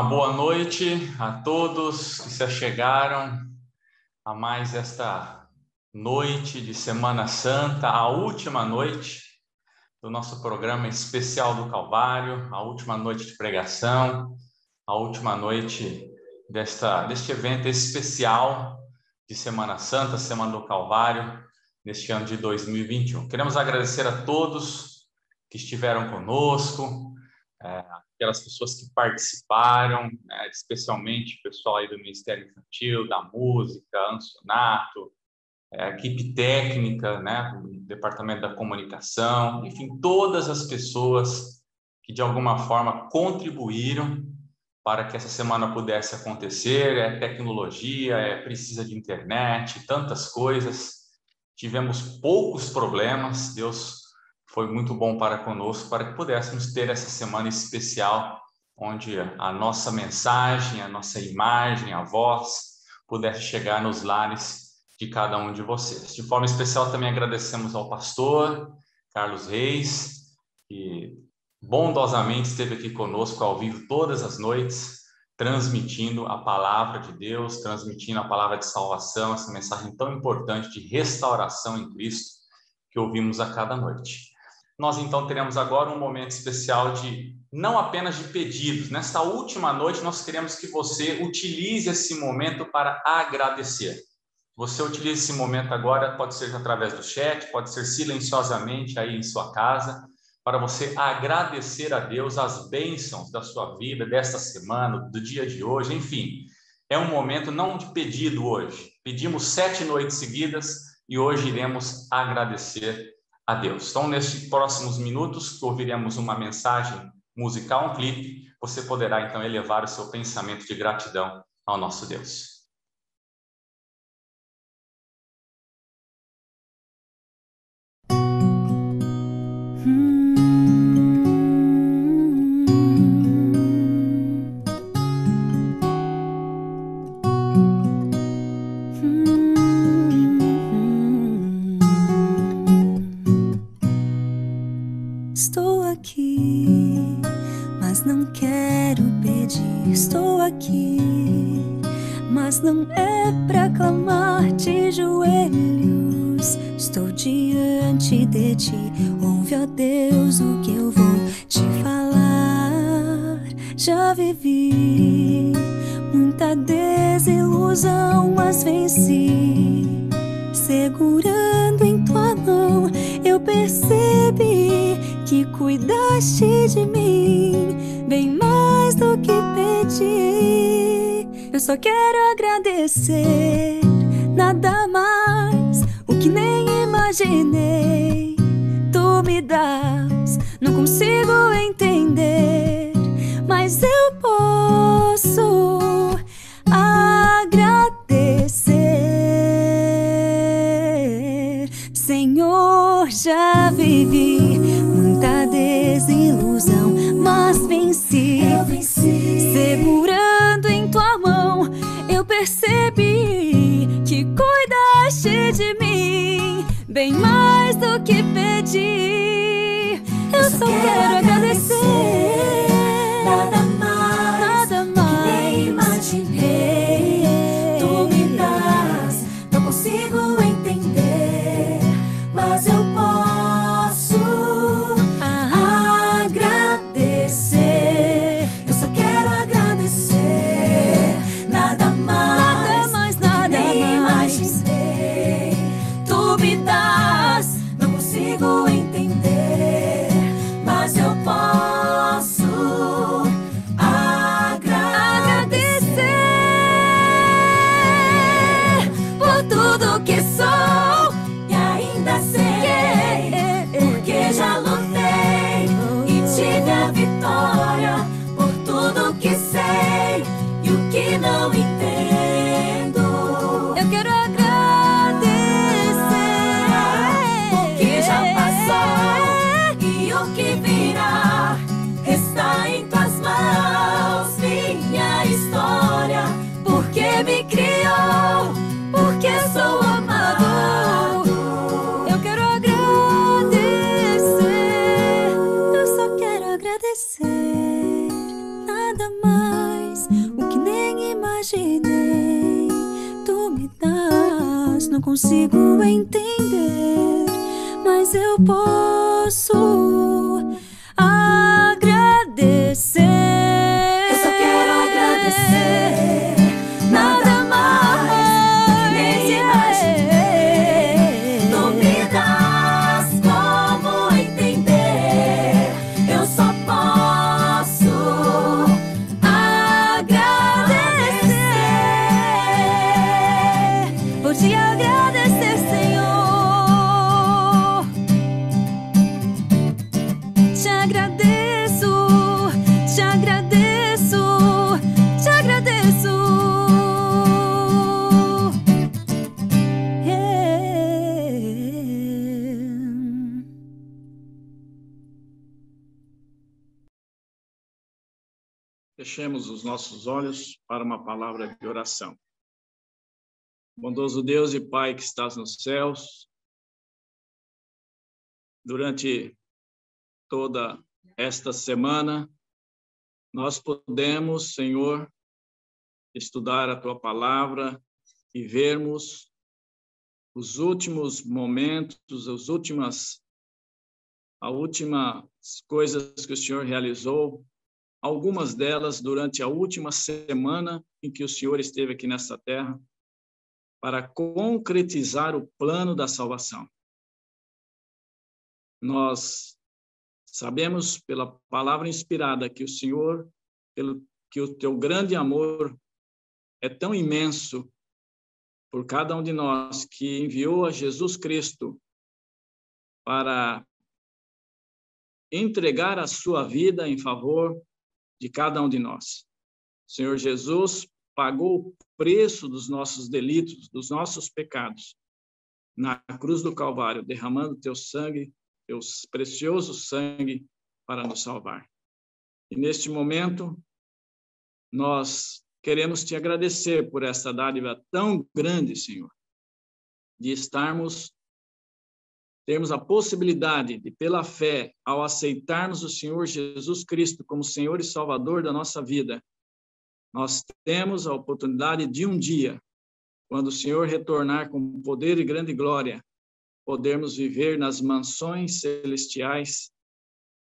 boa noite a todos que se achegaram a mais esta noite de Semana Santa, a última noite do nosso programa especial do Calvário, a última noite de pregação, a última noite deste evento especial de Semana Santa, Semana do Calvário, neste ano de 2021. Queremos agradecer a todos que estiveram conosco, aquelas pessoas que participaram, especialmente o pessoal aí do Ministério Infantil, da Música, Ancionato, a equipe técnica, do Departamento da Comunicação, enfim, todas as pessoas que de alguma forma contribuíram para que essa semana pudesse acontecer. Tecnologia, precisa de internet, tantas coisas. Tivemos poucos problemas, Deus foi muito bom para conosco, para que pudéssemos ter essa semana especial, onde a nossa mensagem, a nossa imagem, a voz, pudesse chegar nos lares de cada um de vocês. De forma especial, também agradecemos ao pastor Carlos Reis, que bondosamente esteve aqui conosco ao vivo todas as noites, transmitindo a palavra de Deus, transmitindo a palavra de salvação, essa mensagem tão importante de restauração em Cristo que ouvimos a cada noite. Nós, então, teremos agora um momento especial não apenas de pedidos. Nesta última noite, nós queremos que você utilize esse momento para agradecer. Você utilize esse momento agora, pode ser através do chat, pode ser silenciosamente aí em sua casa, para você agradecer a Deus as bênçãos da sua vida, desta semana, do dia de hoje, enfim. É um momento não de pedido hoje. Pedimos 7 noites seguidas e hoje iremos agradecer a Deus. Então, nestes próximos minutos, ouviremos uma mensagem musical, um clipe. Você poderá, então, elevar o seu pensamento de gratidão ao nosso Deus. Estou aqui, mas não quero pedir. Estou aqui, mas não é pra clamar de joelhos. Estou diante de ti. Ouve, ó Deus, o que eu vou te falar. Já vivi muita desilusão, mas venci. Segurando em tua mão, eu percebi que cuidaste de mim bem mais do que pedi. Eu só quero agradecer, nada mais, o que nem imaginei. Tu me das, não consigo entender, mas eu posso agradecer. Senhor, já vivi muita desilusão, mas venci. Eu venci. Segurando em tua mão, eu percebi que cuidaste de mim bem mais do que pedi. Eu só quero agradecer, nada mais, que nem imaginei. Tu me das, não consigo entender, mas eu posso agradecer. Eu só quero agradecer, nada mais, que nem imaginei. Tu me das, não consigo entender, mas eu posso agradecer por tudo que sou e ainda serei, porque já lutei e tive a vitória, por tudo que sei e o que não entendo. Eu quero agradecer porque já passou e o que virá está em tuas mãos. Minha história, porque me criou, porque sou amado. Eu quero agradecer, eu só quero agradecer, nada mais, não consigo entender, mas eu posso agradecer. Eu só quero agradecer, nada mais nem imaginei. Dúvidas como entender, eu só posso agradecer. Vou te agradecer, Senhor. Te agradeço, te agradeço, te agradeço. Fechemos os nossos olhos para uma palavra de oração. Bondoso Deus e Pai que estás nos céus, durante toda esta semana, nós podemos, Senhor, estudar a Tua palavra e vermos os últimos momentos, as últimas coisas que o Senhor realizou, algumas delas durante a última semana em que o Senhor esteve aqui nessa terra, para concretizar o plano da salvação. Nós sabemos pela palavra inspirada que o Senhor, que o Teu grande amor é tão imenso por cada um de nós, que enviou a Jesus Cristo para entregar a sua vida em favor de cada um de nós. O Senhor Jesus pagou o preço dos nossos delitos, dos nossos pecados, na cruz do Calvário, derramando teu sangue, teu precioso sangue, para nos salvar. E neste momento, nós queremos te agradecer por essa dádiva tão grande, Senhor, de termos a possibilidade de, pela fé, ao aceitarmos o Senhor Jesus Cristo como Senhor e Salvador da nossa vida, nós temos a oportunidade de um dia, quando o Senhor retornar com poder e grande glória, podermos viver nas mansões celestiais,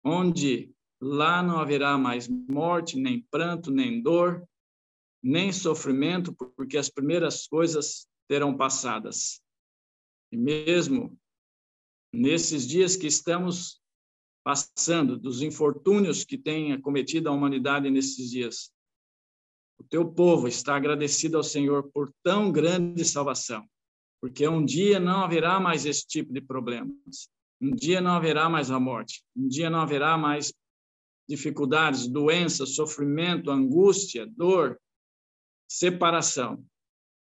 onde lá não haverá mais morte, nem pranto, nem dor, nem sofrimento, porque as primeiras coisas terão passadas. E mesmo nesses dias que estamos passando, dos infortúnios que tem acometido a humanidade nesses dias, o teu povo está agradecido ao Senhor por tão grande salvação, porque um dia não haverá mais esse tipo de problemas, um dia não haverá mais a morte, um dia não haverá mais dificuldades, doenças, sofrimento, angústia, dor, separação,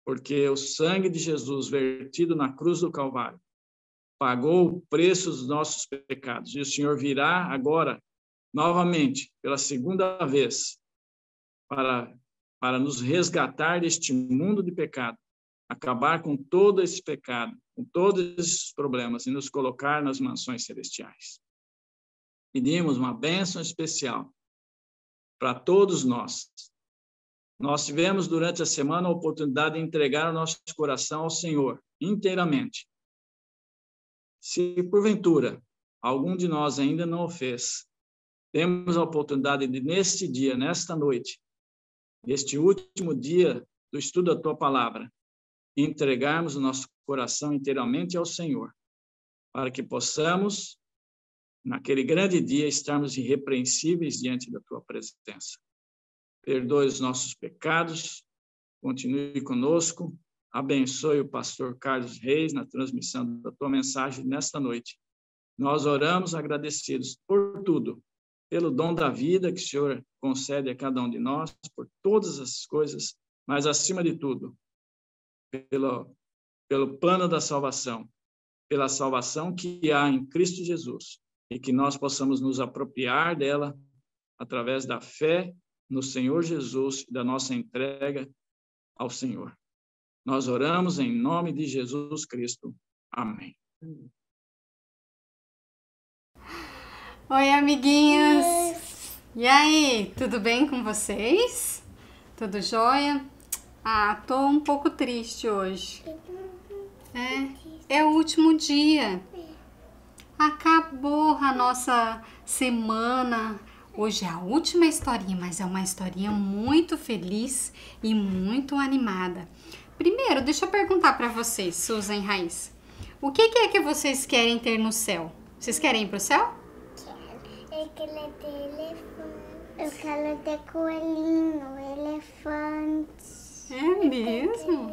porque o sangue de Jesus vertido na cruz do Calvário pagou o preço dos nossos pecados. E o Senhor virá agora, novamente, pela segunda vez, para nos resgatar deste mundo de pecado, acabar com todo esse pecado, com todos esses problemas e nos colocar nas mansões celestiais. Pedimos uma bênção especial para todos nós. Nós tivemos durante a semana a oportunidade de entregar o nosso coração ao Senhor inteiramente. Se, porventura, algum de nós ainda não o fez, temos a oportunidade de, neste dia, nesta noite, neste último dia do estudo da Tua Palavra, entregarmos o nosso coração inteiramente ao Senhor, para que possamos, naquele grande dia, estarmos irrepreensíveis diante da Tua presença. Perdoe os nossos pecados, continue conosco, abençoe o pastor Carlos Reis na transmissão da Tua mensagem nesta noite. Nós oramos agradecidos por tudo, pelo dom da vida que o Senhor concede a cada um de nós, por todas as coisas, mas, acima de tudo, pelo plano da salvação, pela salvação que há em Cristo Jesus, e que nós possamos nos apropriar dela através da fé no Senhor Jesus e da nossa entrega ao Senhor. Nós oramos em nome de Jesus Cristo. Amém. Oi, amiguinhos! E aí, tudo bem com vocês? Tudo jóia? Tô um pouco triste hoje. É o último dia. Acabou a nossa semana. Hoje é a última historinha, mas é uma historinha muito feliz e muito animada. Primeiro, deixa eu perguntar para vocês, Susan e Raíssa. O que é que vocês querem ter no céu? Vocês querem ir pro céu? Eu quero ter elefante. Eu quero ter coelhinho, elefante. É mesmo?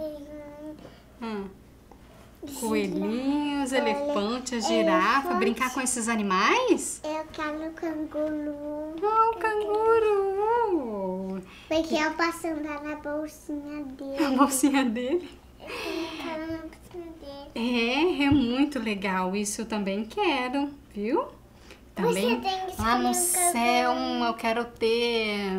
Coelhinhos, elefantes, girafa, brincar com esses animais? Eu quero canguru. Oh, canguru! Porque eu posso andar na bolsinha dele. A bolsinha dele? Eu quero na bolsinha dele. É muito legal. Isso eu também quero, viu? Também Você tem que lá no escolher um céu canguru. eu quero ter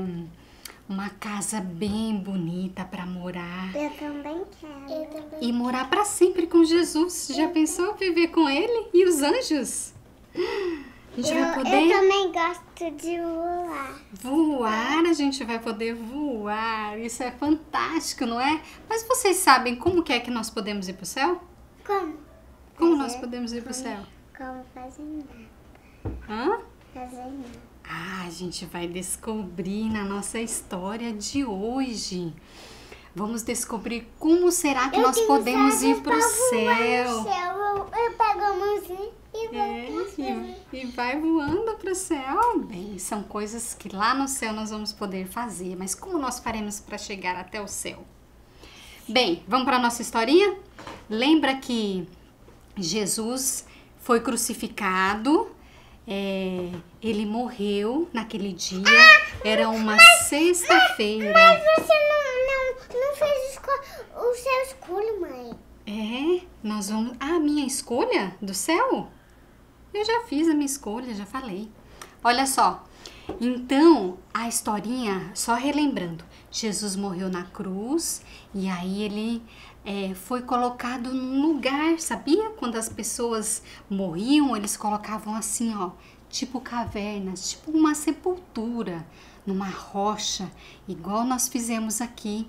uma casa bem bonita para morar. Eu também quero. Eu também. E morar para sempre com Jesus. Já pensou viver com Ele e os anjos? A gente vai Eu poder também gosto de voar. voar, a gente vai poder voar. Isso é fantástico, não é? Mas vocês sabem como que é que nós podemos ir para o céu? Como? Como nós podemos ir para o céu? Como fazer nada. Hã? Fazer nada. A gente vai descobrir na nossa história de hoje. Vamos descobrir como será que nós podemos ir para o céu. Eu pego a mãozinha e vou É, pro céu. e vai voando para o céu. Bem, são coisas que lá no céu nós vamos poder fazer. Mas como nós faremos para chegar até o céu? Bem, vamos para a nossa historinha? Lembra que Jesus foi crucificado, ele morreu naquele dia, era uma sexta-feira. Mas você não fez o seu escolho, mãe. Nós vamos... a minha escolha do céu? Eu já fiz a minha escolha, já falei. Olha só, então a historinha, só relembrando, Jesus morreu na cruz e aí ele foi colocado num lugar, sabia? Quando as pessoas morriam, eles colocavam assim, ó, tipo cavernas, tipo uma sepultura, numa rocha, igual nós fizemos aqui,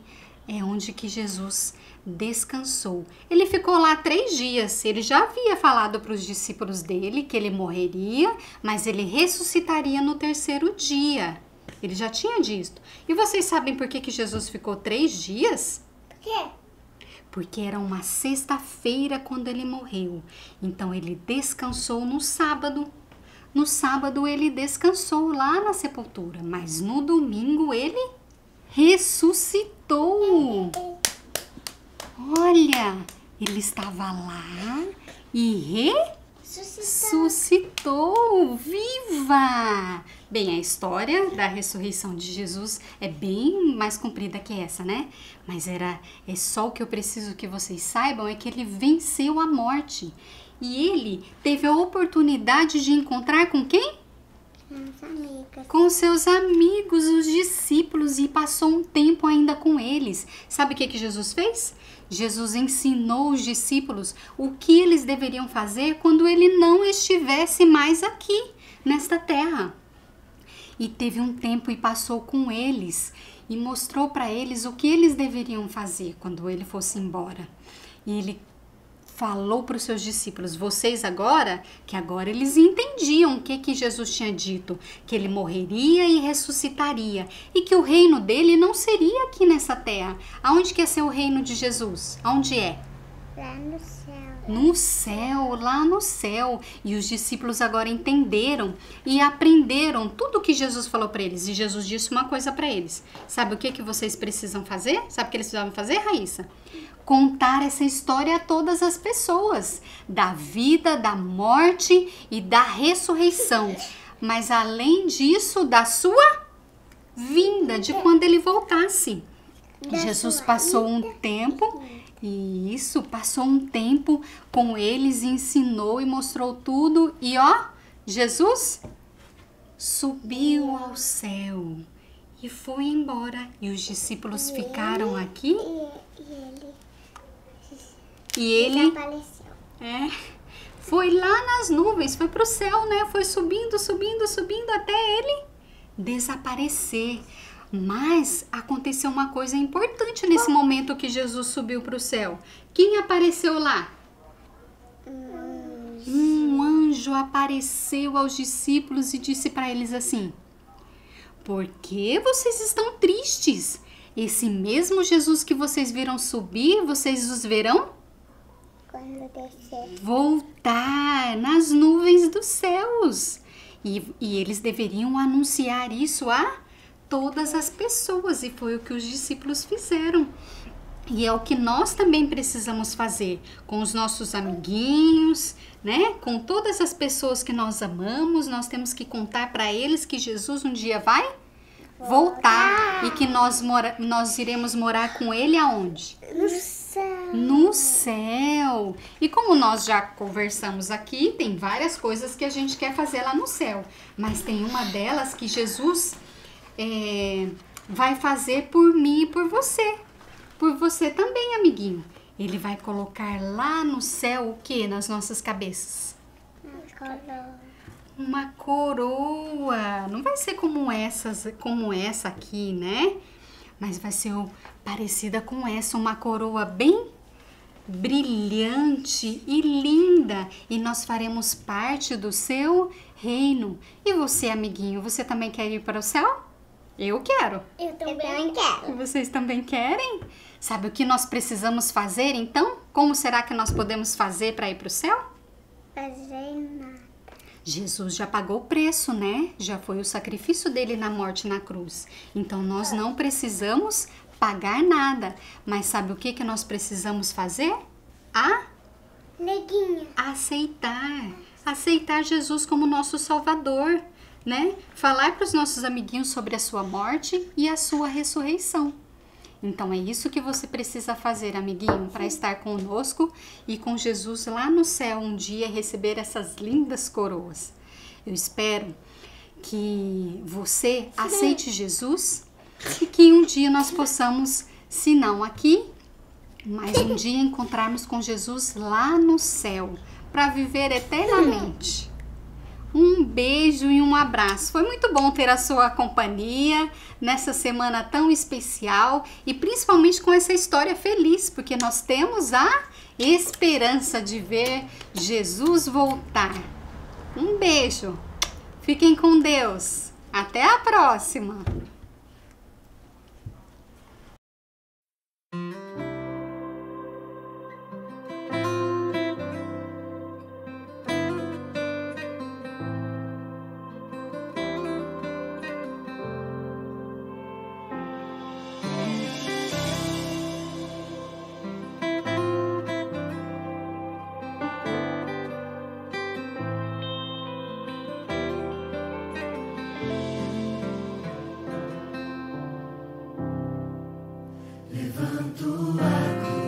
onde que Jesus descansou. Ele ficou lá 3 dias, ele já havia falado para os discípulos dele que ele morreria, mas ele ressuscitaria no 3º dia. Ele já tinha dito. E vocês sabem por que Jesus ficou 3 dias? Por quê? Porque era uma sexta-feira quando ele morreu. Então ele descansou no sábado. No sábado ele descansou lá na sepultura, mas no domingo ele ressuscitou. Olha, ele estava lá e ressuscitou. Viva! Bem, a história da ressurreição de Jesus é bem mais comprida que essa, né? Mas é só o que eu preciso que vocês saibam, é que ele venceu a morte. E ele teve a oportunidade de encontrar com quem? Minhas amigas. Com seus amigos, os discípulos, e passou um tempo ainda com eles. Sabe o que Jesus fez? Jesus ensinou os discípulos o que eles deveriam fazer quando ele não estivesse mais aqui, nesta terra. E teve um tempo e passou com eles e mostrou para eles o que eles deveriam fazer quando ele fosse embora. E ele falou para os seus discípulos, vocês agora, que agora eles entendiam o que Jesus tinha dito, que ele morreria e ressuscitaria, e que o reino dele não seria aqui nessa terra. Aonde que é ser o reino de Jesus? Aonde é? Lá no céu. No céu, lá no céu. E os discípulos agora entenderam e aprenderam tudo o que Jesus falou para eles. E Jesus disse uma coisa para eles. Sabe o que vocês precisam fazer? Sabe o que eles precisavam fazer, Raíssa? Contar essa história a todas as pessoas, da vida, da morte e da ressurreição. Mas além disso, da sua vinda, de quando ele voltasse. Jesus passou um tempo, e isso, passou um tempo com eles, ensinou e mostrou tudo. E ó, Jesus subiu ao céu e foi embora. E os discípulos ficaram aqui. E ele Desapareceu. foi lá nas nuvens, foi para o céu, né? Foi subindo, subindo, subindo até ele desaparecer. Mas aconteceu uma coisa importante nesse momento que Jesus subiu para o céu. Quem apareceu lá? um anjo apareceu aos discípulos e disse para eles assim: por que vocês estão tristes? Esse mesmo Jesus que vocês viram subir, vocês os verão voltar nas nuvens dos céus. E eles deveriam anunciar isso a todas as pessoas, e foi o que os discípulos fizeram. E é o que nós também precisamos fazer com os nossos amiguinhos, né? Com todas as pessoas que nós amamos. Nós temos que contar para eles que Jesus um dia vai voltar e que nós iremos morar com ele aonde? No céu. No céu. E como nós já conversamos aqui, tem várias coisas que a gente quer fazer lá no céu, mas tem uma delas que Jesus vai fazer por mim e por você. Por você também, amiguinho. Ele vai colocar lá no céu o que nas nossas cabeças? Uma coroa. Não vai ser como essa aqui, né? Mas vai ser parecida com essa, uma coroa bem brilhante e linda. E nós faremos parte do seu reino. E você, amiguinho, você também quer ir para o céu? Eu quero. Eu também quero. Vocês também querem? Sabe o que nós precisamos fazer, então? Como será que nós podemos fazer para ir para o céu? Fazer nada. Jesus já pagou o preço, né? Já foi o sacrifício dele na morte na cruz. Então, nós não precisamos pagar nada. Mas sabe o que nós precisamos fazer? Neguinha. Aceitar Jesus como nosso Salvador, né? Falar para os nossos amiguinhos sobre a sua morte e a sua ressurreição. Então, é isso que você precisa fazer, amiguinho, para estar conosco e com Jesus lá no céu um dia receber essas lindas coroas. Eu espero que você aceite Jesus e que um dia nós possamos, se não aqui, mas um dia encontrarmos com Jesus lá no céu para viver eternamente. Um beijo e um abraço. Foi muito bom ter a sua companhia nessa semana tão especial e principalmente com essa história feliz, porque nós temos a esperança de ver Jesus voltar. Um beijo. Fiquem com Deus. Até a próxima. Levanto a cruz.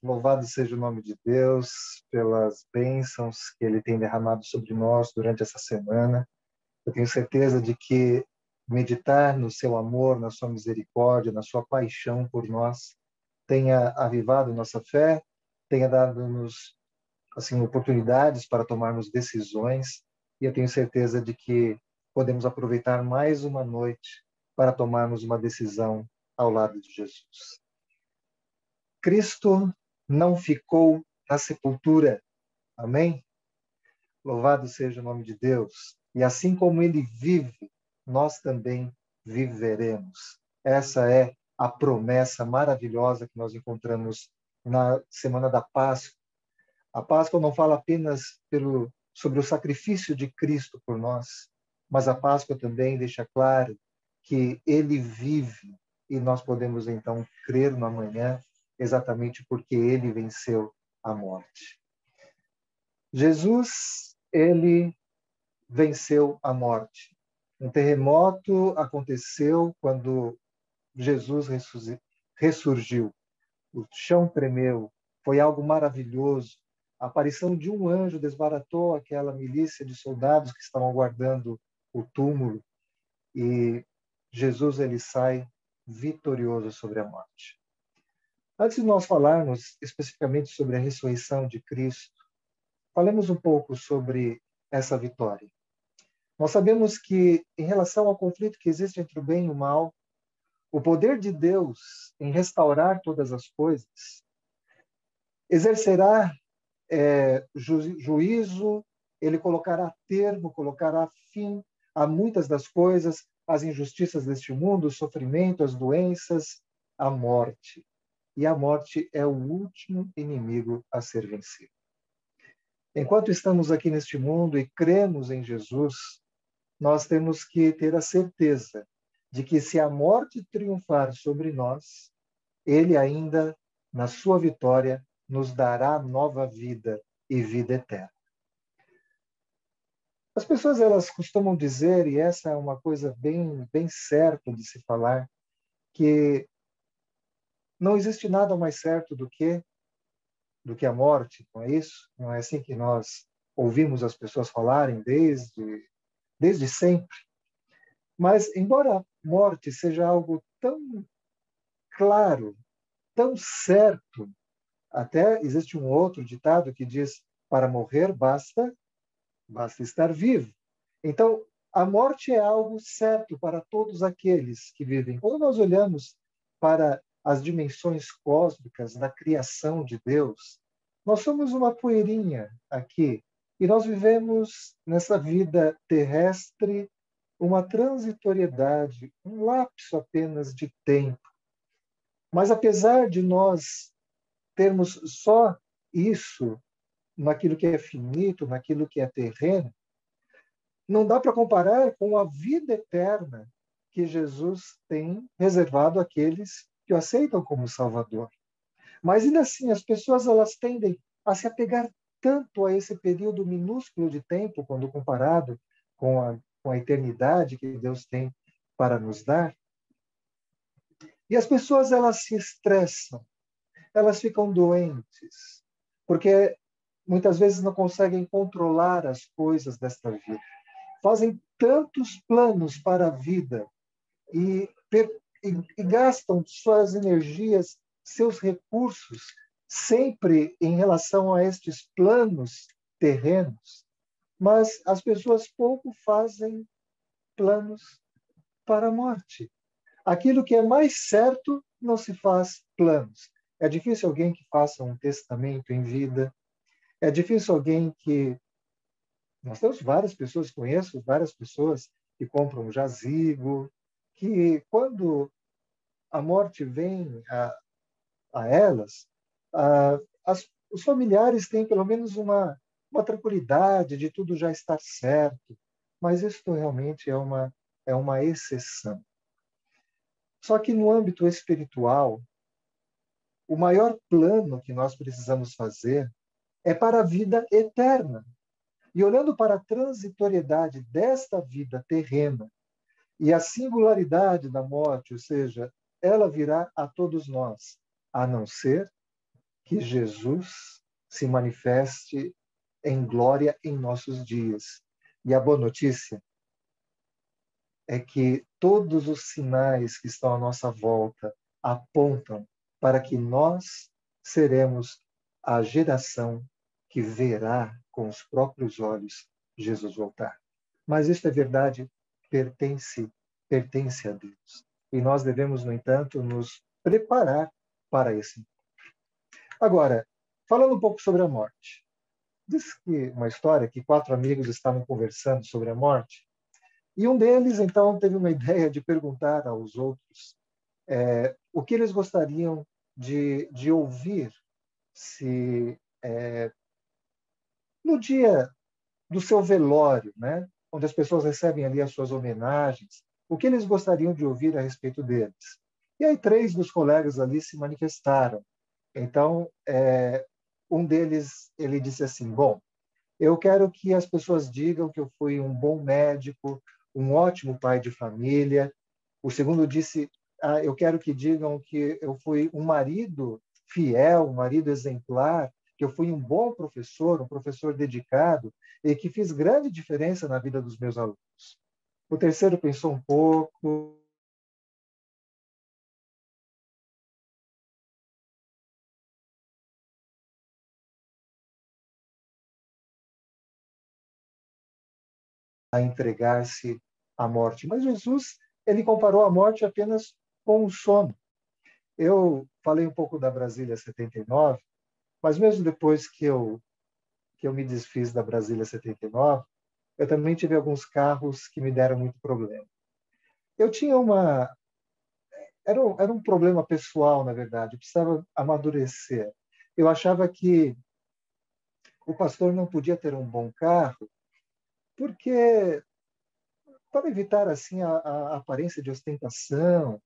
louvado seja o nome de Deus pelas bênçãos que Ele tem derramado sobre nós durante essa semana. Eu tenho certeza de que meditar no seu amor, na sua misericórdia, na sua paixão por nós, tenha avivado nossa fé, tenha dado-nos assim, oportunidades para tomarmos decisões, e eu tenho certeza de que podemos aproveitar mais uma noite para tomarmos uma decisão ao lado de Jesus. Cristo não ficou na sepultura. Amém? Louvado seja o nome de Deus. E assim como Ele vive, nós também viveremos. Essa é a promessa maravilhosa que nós encontramos na semana da Páscoa. A Páscoa não fala apenas sobre o sacrifício de Cristo por nós, mas a Páscoa também deixa claro que Ele vive e nós podemos então crer no amanhã, exatamente porque Ele venceu a morte. Jesus, Ele venceu a morte. Um terremoto aconteceu quando Jesus ressurgiu. O chão tremeu, foi algo maravilhoso. A aparição de um anjo desbaratou aquela milícia de soldados que estavam guardando o túmulo, e Jesus ele sai vitorioso sobre a morte. Antes de nós falarmos especificamente sobre a ressurreição de Cristo, falemos um pouco sobre essa vitória. Nós sabemos que, em relação ao conflito que existe entre o bem e o mal, o poder de Deus em restaurar todas as coisas exercerá juízo, ele colocará termo, colocará fim a muitas das coisas, as injustiças deste mundo, o sofrimento, as doenças, a morte. E a morte é o último inimigo a ser vencido. Enquanto estamos aqui neste mundo e cremos em Jesus, nós temos que ter a certeza de que se a morte triunfar sobre nós, Ele ainda, na sua vitória, nos dará nova vida e vida eterna. As pessoas elas costumam dizer, e essa é uma coisa bem certa de se falar, que não existe nada mais certo do que a morte, não é isso? Não é assim que nós ouvimos as pessoas falarem desde sempre. Mas, embora a morte seja algo tão claro, tão certo, até existe um outro ditado que diz: para morrer basta estar vivo. Então, a morte é algo certo para todos aqueles que vivem. Quando nós olhamos para as dimensões cósmicas da criação de Deus, nós somos uma poeirinha aqui, e nós vivemos nessa vida terrestre uma transitoriedade, um lapso apenas de tempo. Mas apesar de nós termos só isso naquilo que é finito, naquilo que é terreno, não dá para comparar com a vida eterna que Jesus tem reservado àqueles que o aceitam como Salvador. Mas ainda assim, as pessoas elas tendem a se apegar tanto a esse período minúsculo de tempo, quando comparado com a eternidade que Deus tem para nos dar. E as pessoas elas se estressam, elas ficam doentes, porque muitas vezes não conseguem controlar as coisas desta vida. Fazem tantos planos para a vida e gastam suas energias, seus recursos, sempre em relação a estes planos terrenos. Mas as pessoas pouco fazem planos para a morte. Aquilo que é mais certo, não se faz planos. É difícil alguém que faça um testamento em vida. É difícil alguém que... Nós temos várias pessoas, conheço várias pessoas que compram um jazigo, que quando a morte vem a elas, os familiares têm pelo menos uma tranquilidade de tudo já estar certo, mas isso realmente é uma exceção. Só que no âmbito espiritual, o maior plano que nós precisamos fazer é para a vida eterna. E olhando para a transitoriedade desta vida terrena e a singularidade da morte, ou seja, ela virá a todos nós, a não ser que Jesus se manifeste em glória em nossos dias. E a boa notícia é que todos os sinais que estão à nossa volta apontam para que nós seremos a geração que verá com os próprios olhos Jesus voltar. Mas isso é verdade, pertence a Deus. E nós devemos, no entanto, nos preparar para esse encontro. Agora, falando um pouco sobre a morte. Diz que uma história que 4 amigos estavam conversando sobre a morte, e um deles, então, teve uma ideia de perguntar aos outros o que eles gostariam de ouvir se no dia do seu velório, né, onde as pessoas recebem ali as suas homenagens, o que eles gostariam de ouvir a respeito deles. E aí 3 dos colegas ali se manifestaram. Então, um deles, ele disse assim, bom, eu quero que as pessoas digam que eu fui um bom médico, um ótimo pai de família. O segundo disse, eu quero que digam que eu fui um marido fiel, um marido exemplar, que eu fui um bom professor, um professor dedicado e que fiz grande diferença na vida dos meus alunos. O terceiro pensou um pouco, a entregar-se à morte. Mas Jesus, ele comparou a morte apenas com o sono. Eu falei um pouco da Brasília 79, mas mesmo depois que eu me desfiz da Brasília 79, eu também tive alguns carros que me deram muito problema. Eu tinha era um problema pessoal, na verdade, eu precisava amadurecer. Eu achava que o pastor não podia ter um bom carro, porque para evitar assim a aparência de ostentação,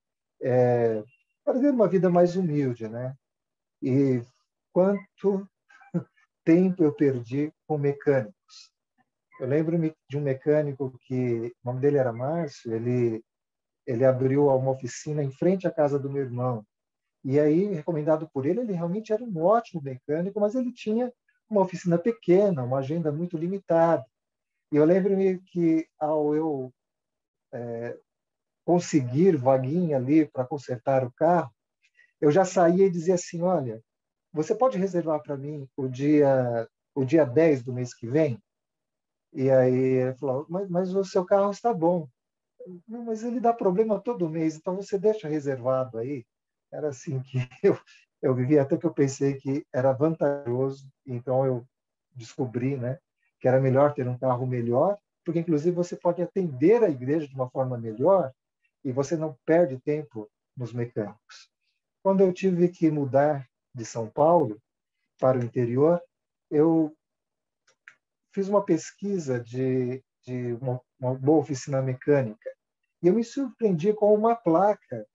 para ter uma vida mais humilde, né? E quanto tempo eu perdi com mecânicos. Eu lembro-me de um mecânico que o nome dele era Márcio, ele abriu uma oficina em frente à casa do meu irmão. E aí, recomendado por ele, ele realmente era um ótimo mecânico, mas ele tinha uma oficina pequena, uma agenda muito limitada. E eu lembro-me que ao eu conseguir vaguinha ali para consertar o carro, eu já saía e dizia assim, olha, você pode reservar para mim o dia 10 do mês que vem? E aí ele falou, mas o seu carro está bom. Não, mas ele dá problema todo mês, então você deixa reservado aí. Era assim que eu vivia, até que eu pensei que era vantajoso, então eu descobri, né, que era melhor ter um carro melhor, porque inclusive você pode atender a igreja de uma forma melhor e você não perde tempo nos mecânicos. Quando eu tive que mudar de São Paulo para o interior, eu fiz uma pesquisa de uma boa oficina mecânica e eu me surpreendi com uma placa.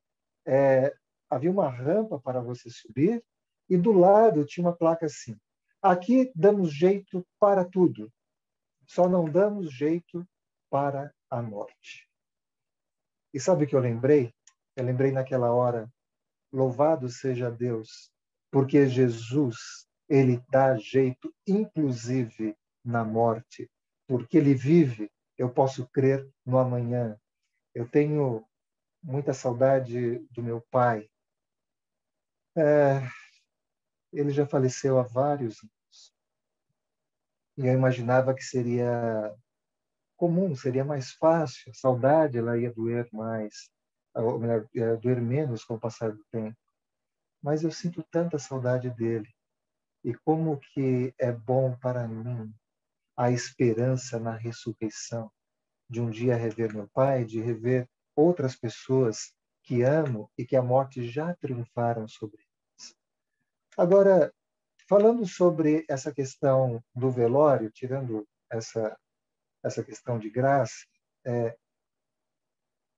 Havia uma rampa para você subir e do lado tinha uma placa assim: aqui damos jeito para tudo, só não damos jeito para a morte. E sabe o que eu lembrei? Eu lembrei naquela hora, louvado seja Deus, porque Jesus, ele dá jeito, inclusive na morte, porque ele vive, eu posso crer no amanhã. Eu tenho muita saudade do meu pai. Ele já faleceu há vários anos. E eu imaginava que seria comum, seria mais fácil. A saudade, ela ia doer mais, ou melhor, ia doer menos com o passar do tempo. Mas eu sinto tanta saudade dele. E como que é bom para mim a esperança na ressurreição, de um dia rever meu pai, de rever outras pessoas que amo e que a morte já triunfaram sobre eles. Agora, falando sobre essa questão do velório, tirando essa questão de graça,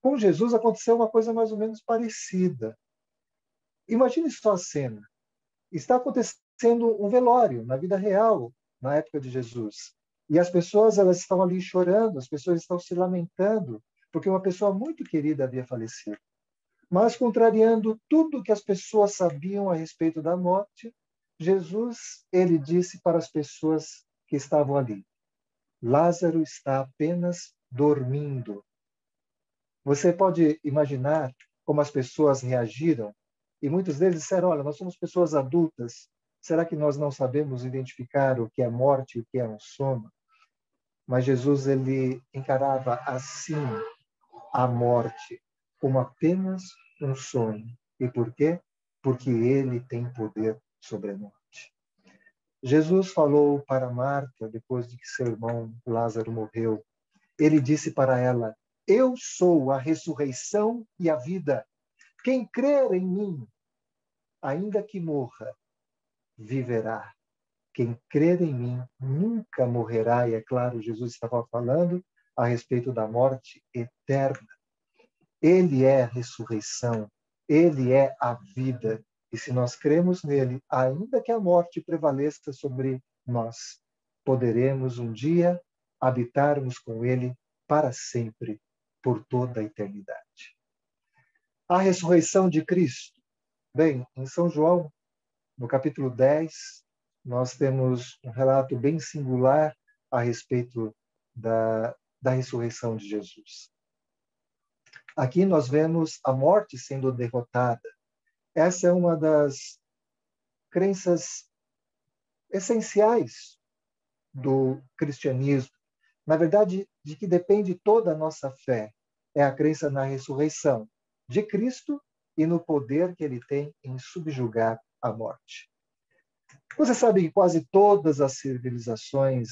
com Jesus aconteceu uma coisa mais ou menos parecida. Imagine só a cena. Está acontecendo um velório na vida real, na época de Jesus. E as pessoas, elas estão ali chorando, as pessoas estão se lamentando, porque uma pessoa muito querida havia falecido. Mas, contrariando tudo que as pessoas sabiam a respeito da morte, Jesus, ele disse para as pessoas que estavam ali: Lázaro está apenas dormindo. Você pode imaginar como as pessoas reagiram? E muitos deles disseram: olha, nós somos pessoas adultas. Será que nós não sabemos identificar o que é morte e o que é um sono? Mas Jesus, ele encarava assim a morte como apenas um sonho. E por quê? Porque ele tem poder sobre a morte. Jesus falou para Marta, depois de que seu irmão Lázaro morreu, ele disse para ela: eu sou a ressurreição e a vida. Quem crer em mim, ainda que morra, viverá. Quem crer em mim nunca morrerá. E é claro, Jesus estava falando a respeito da morte eterna. Ele é a ressurreição, ele é a vida. E se nós cremos nele, ainda que a morte prevaleça sobre nós, poderemos um dia habitarmos com ele para sempre, por toda a eternidade. A ressurreição de Cristo. Bem, em São João, no capítulo 10, nós temos um relato bem singular a respeito da ressurreição de Jesus. Aqui nós vemos a morte sendo derrotada. Essa é uma das crenças essenciais do cristianismo. Na verdade, de que depende toda a nossa fé. É a crença na ressurreição de Cristo e no poder que ele tem em subjugar a morte. Você sabe que quase todas as civilizações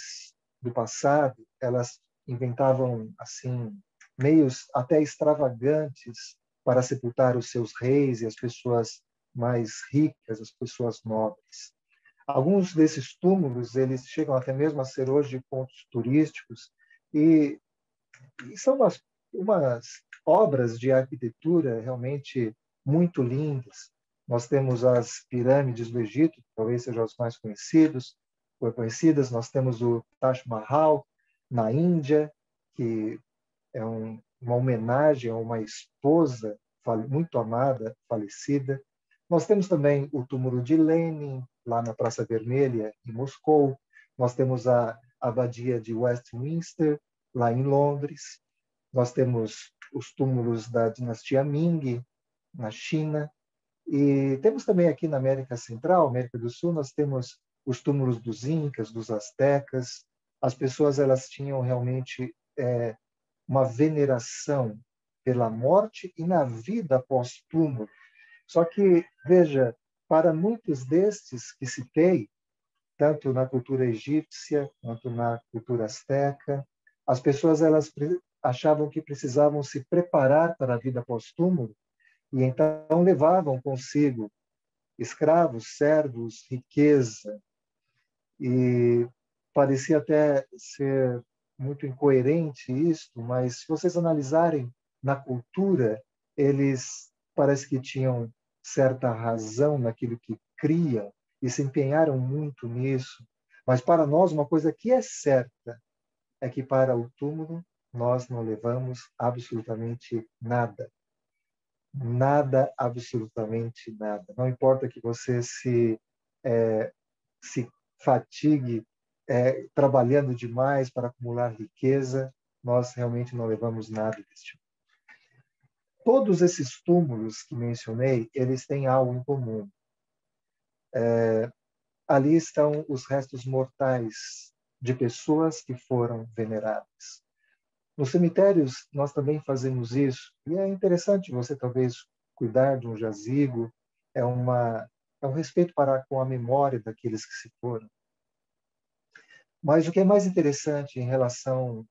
do passado, elas inventavam assim meios até extravagantes para sepultar os seus reis e as pessoas mais ricas, as pessoas nobres. Alguns desses túmulos, eles chegam até mesmo a ser hoje pontos turísticos e são umas obras de arquitetura realmente muito lindas. Nós temos as pirâmides do Egito, que talvez sejam as mais conhecidas. Nós temos o Taj Mahal, na Índia, que é uma homenagem a uma esposa muito amada, falecida. Nós temos também o túmulo de Lenin, lá na Praça Vermelha, em Moscou. Nós temos a abadia de Westminster, lá em Londres. Nós temos os túmulos da dinastia Ming, na China. E temos também aqui na América Central, América do Sul, nós temos os túmulos dos Incas, dos Astecas. As pessoas elas tinham realmente uma veneração pela morte e na vida pós-túmulo. Só que, veja, para muitos destes que citei, tanto na cultura egípcia quanto na cultura asteca, as pessoas elas achavam que precisavam se preparar para a vida pós-túmulo e então levavam consigo escravos, servos, riqueza. E parecia até ser muito incoerente isto, mas se vocês analisarem na cultura, eles parece que tinham certa razão naquilo que criam e se empenharam muito nisso. Mas para nós, uma coisa que é certa é que para o túmulo nós não levamos absolutamente nada. Nada, absolutamente nada. Não importa que você se fatigue trabalhando demais para acumular riqueza, nós realmente não levamos nada desse tipo. Todos esses túmulos que mencionei, eles têm algo em comum. Ali estão os restos mortais de pessoas que foram veneradas. Nos cemitérios, nós também fazemos isso. E é interessante você, talvez, cuidar de um jazigo. É um respeito com a memória daqueles que se foram. Mas o que é mais interessante em relação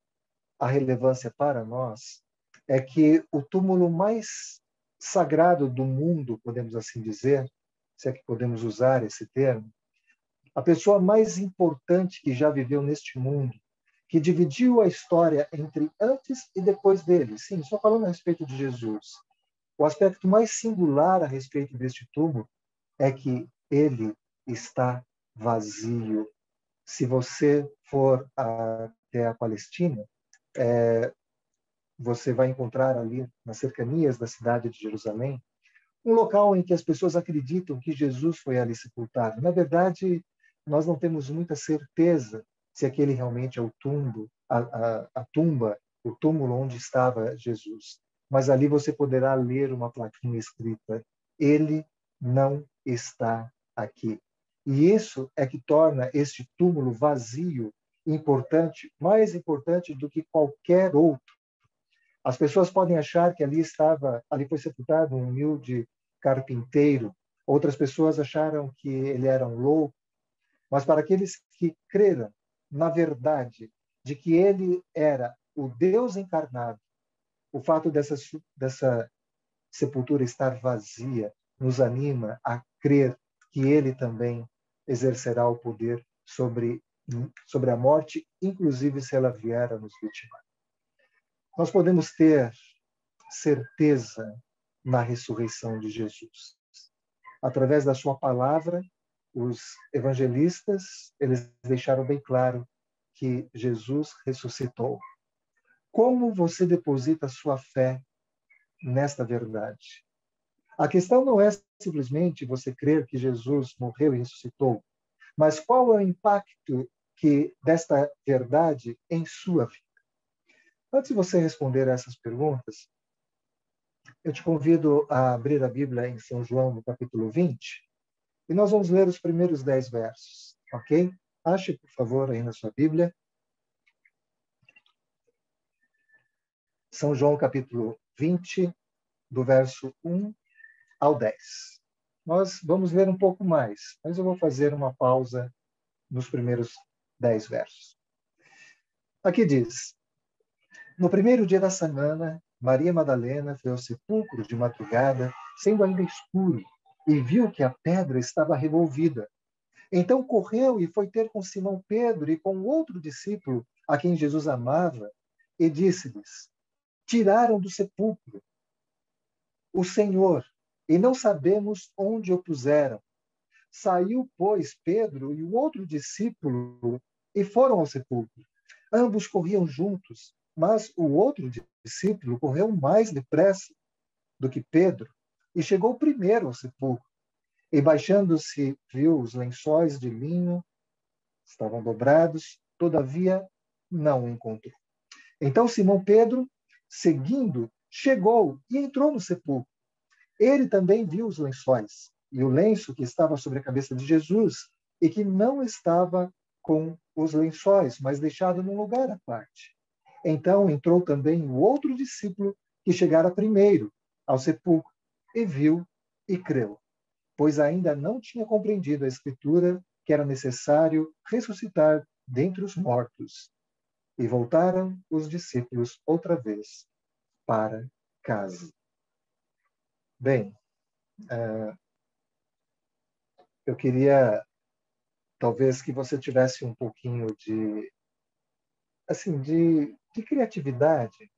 à relevância para nós é que o túmulo mais sagrado do mundo, podemos assim dizer, se é que podemos usar esse termo, a pessoa mais importante que já viveu neste mundo, que dividiu a história entre antes e depois dele. Sim, só falando a respeito de Jesus. O aspecto mais singular a respeito deste túmulo é que ele está vazio. Se você for até a Palestina, você vai encontrar ali, nas cercanias da cidade de Jerusalém, um local em que as pessoas acreditam que Jesus foi ali sepultado. Na verdade, nós não temos muita certeza se aquele realmente é o tumba, o túmulo onde estava Jesus. Mas ali você poderá ler uma plaquinha escrita: ele não está aqui. E isso é que torna este túmulo vazio importante, mais importante do que qualquer outro. As pessoas podem achar que ali foi sepultado um humilde carpinteiro. Outras pessoas acharam que ele era um louco. Mas para aqueles que creram na verdade de que ele era o Deus encarnado, o fato dessa sepultura estar vazia nos anima a crer que ele também exercerá o poder sobre a morte, inclusive se ela vier a nos vitimar. Nós podemos ter certeza na ressurreição de Jesus. Através da sua palavra, os evangelistas, eles deixaram bem claro que Jesus ressuscitou. Como você deposita sua fé nesta verdade? A questão não é simplesmente você crer que Jesus morreu e ressuscitou, mas qual é o impacto desta verdade em sua vida? Antes de você responder a essas perguntas, eu te convido a abrir a Bíblia em São João, no capítulo 20, e nós vamos ler os primeiros 10 versos, ok? Ache, por favor, aí na sua Bíblia. São João, capítulo 20, do verso 1 ao 10. Nós vamos ler um pouco mais, mas eu vou fazer uma pausa nos primeiros 10 versos. Aqui diz: no primeiro dia da semana, Maria Madalena foi ao sepulcro de madrugada, sendo ainda escuro, e viu que a pedra estava removida. Então correu e foi ter com Simão Pedro e com outro discípulo, a quem Jesus amava, e disse-lhes: tiraram do sepulcro o Senhor, e não sabemos onde o puseram. Saiu, pois, Pedro e o outro discípulo e foram ao sepulcro. Ambos corriam juntos, mas o outro discípulo correu mais depressa do que Pedro e chegou primeiro ao sepulcro. E baixando-se, viu os lençóis de linho, estavam dobrados, todavia não o encontrou. Então Simão Pedro, seguindo, chegou e entrou no sepulcro. Ele também viu os lençóis e o lenço que estava sobre a cabeça de Jesus e que não estava com os lençóis, mas deixado num lugar à parte. Então entrou também o outro discípulo que chegara primeiro ao sepulcro e viu e creu, pois ainda não tinha compreendido a Escritura que era necessário ressuscitar dentre os mortos. E voltaram os discípulos outra vez para casa. Bem, eu queria talvez que você tivesse um pouquinho de criatividade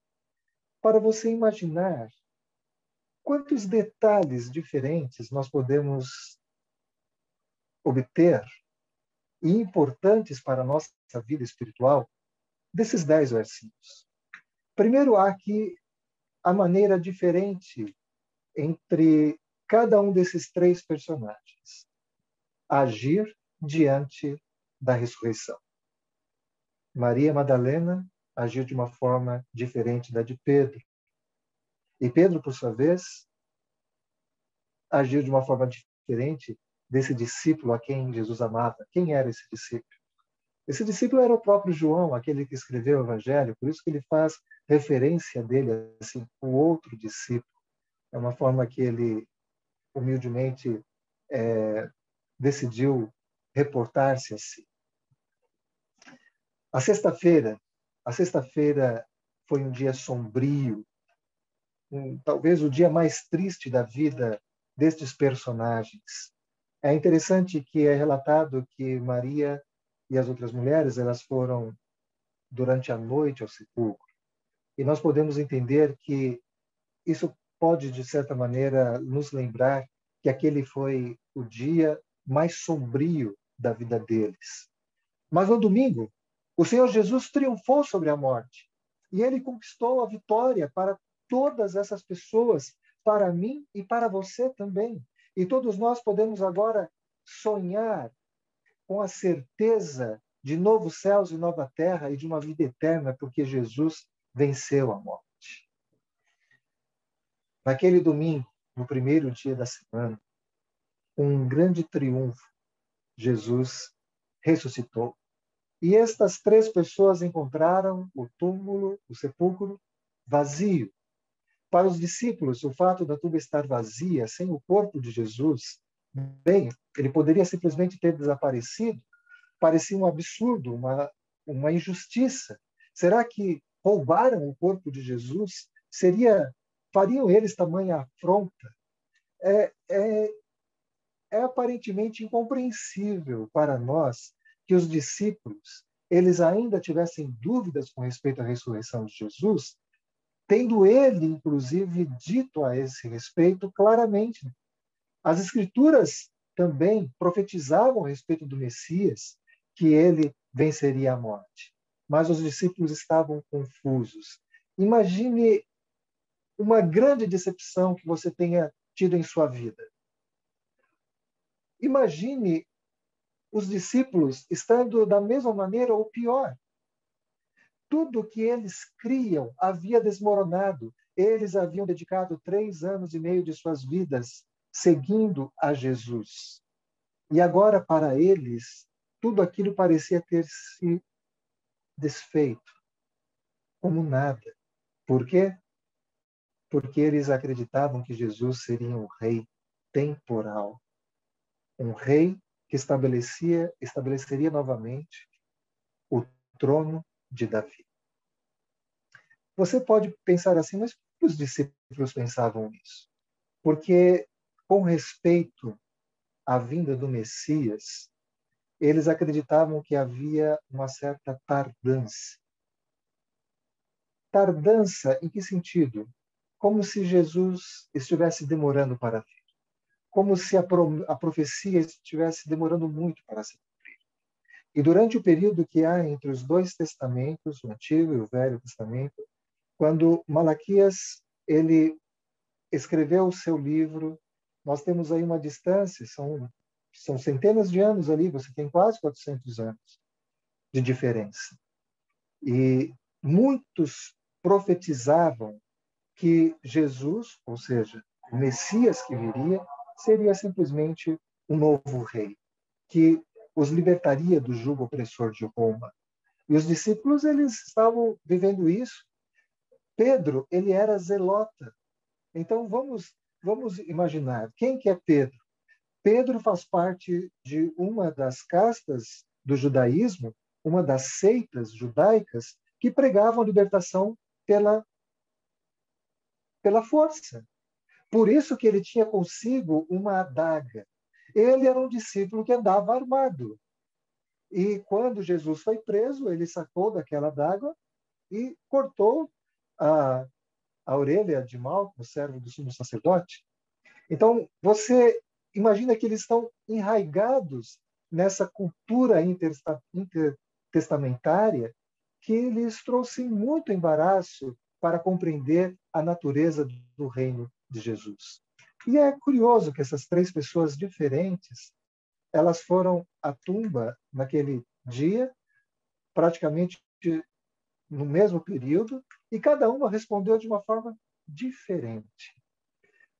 para você imaginar quantos detalhes diferentes nós podemos obter e importantes para a nossa vida espiritual desses 10 versinhos. Primeiro, há aqui a maneira diferente entre cada um desses 3 personagens agir diante da ressurreição. Maria Madalena agiu de uma forma diferente da de Pedro. E Pedro, por sua vez, agiu de uma forma diferente desse discípulo a quem Jesus amava. Quem era esse discípulo? Esse discípulo era o próprio João, aquele que escreveu o Evangelho, por isso que ele faz referência dele assim, o outro discípulo. É uma forma que ele, humildemente, decidiu reportar-se a si. A sexta-feira foi um dia sombrio, talvez o dia mais triste da vida destes personagens. É interessante que é relatado que Maria e as outras mulheres, elas foram durante a noite ao sepulcro. E nós podemos entender que isso pode, de certa maneira, nos lembrar que aquele foi o dia mais sombrio da vida deles. Mas no domingo, o Senhor Jesus triunfou sobre a morte. E ele conquistou a vitória para todas essas pessoas para mim e para você também. E todos nós podemos agora sonhar com a certeza de novos céus e nova terra e de uma vida eterna, porque Jesus venceu a morte. Naquele domingo, no primeiro dia da semana, um grande triunfo, Jesus ressuscitou. E estas 3 pessoas encontraram o túmulo, o sepulcro, vazio. Para os discípulos, o fato da tumba estar vazia, sem o corpo de Jesus, bem, ele poderia simplesmente ter desaparecido. Parecia um absurdo, uma injustiça. Será que roubaram o corpo de Jesus? Fariam eles tamanha afronta? É aparentemente incompreensível para nós que os discípulos, eles ainda tivessem dúvidas com respeito à ressurreição de Jesus, tendo ele, inclusive, dito a esse respeito claramente. As Escrituras também profetizavam a respeito do Messias, que ele venceria a morte. Mas os discípulos estavam confusos. Imagine uma grande decepção que você tenha tido em sua vida. Imagine os discípulos estando da mesma maneira ou pior. Tudo que eles criam havia desmoronado. Eles haviam dedicado 3 anos e meio de suas vidas seguindo a Jesus. E agora, para eles, tudo aquilo parecia ter se desfeito, como nada. Por quê? Porque eles acreditavam que Jesus seria um rei temporal. Um rei que estabeleceria novamente o trono de Davi. Você pode pensar assim, mas por que os discípulos pensavam isso? Porque, com respeito à vinda do Messias, eles acreditavam que havia uma certa tardança. Tardança em que sentido? Como se Jesus estivesse demorando para vir. Como se a profecia estivesse demorando muito para se cumprir. E durante o período que há entre os 2 testamentos, o Antigo e o Velho Testamento, quando Malaquias ele escreveu o seu livro, nós temos aí uma distância, são centenas de anos ali, você tem quase 400 anos de diferença. E muitos profetizavam que Jesus, ou seja, o Messias que viria, seria simplesmente um novo rei, que os libertaria do jugo opressor de Roma. E os discípulos, eles estavam vivendo isso. Pedro, ele era zelota. Então, vamos imaginar, quem que é Pedro? Pedro faz parte de uma das castas do judaísmo, uma das seitas judaicas, que pregavam a libertação pela força. Por isso que ele tinha consigo uma adaga. Ele era um discípulo que andava armado. E quando Jesus foi preso, ele sacou daquela adaga e cortou a orelha de Malco, servo do sumo sacerdote. Então, você imagina que eles estão enraigados nessa cultura intertestamentária que lhes trouxe muito embaraço para compreender a natureza do reino de Jesus. E é curioso que essas 3 pessoas diferentes, elas foram à tumba naquele dia, praticamente no mesmo período, e cada uma respondeu de uma forma diferente.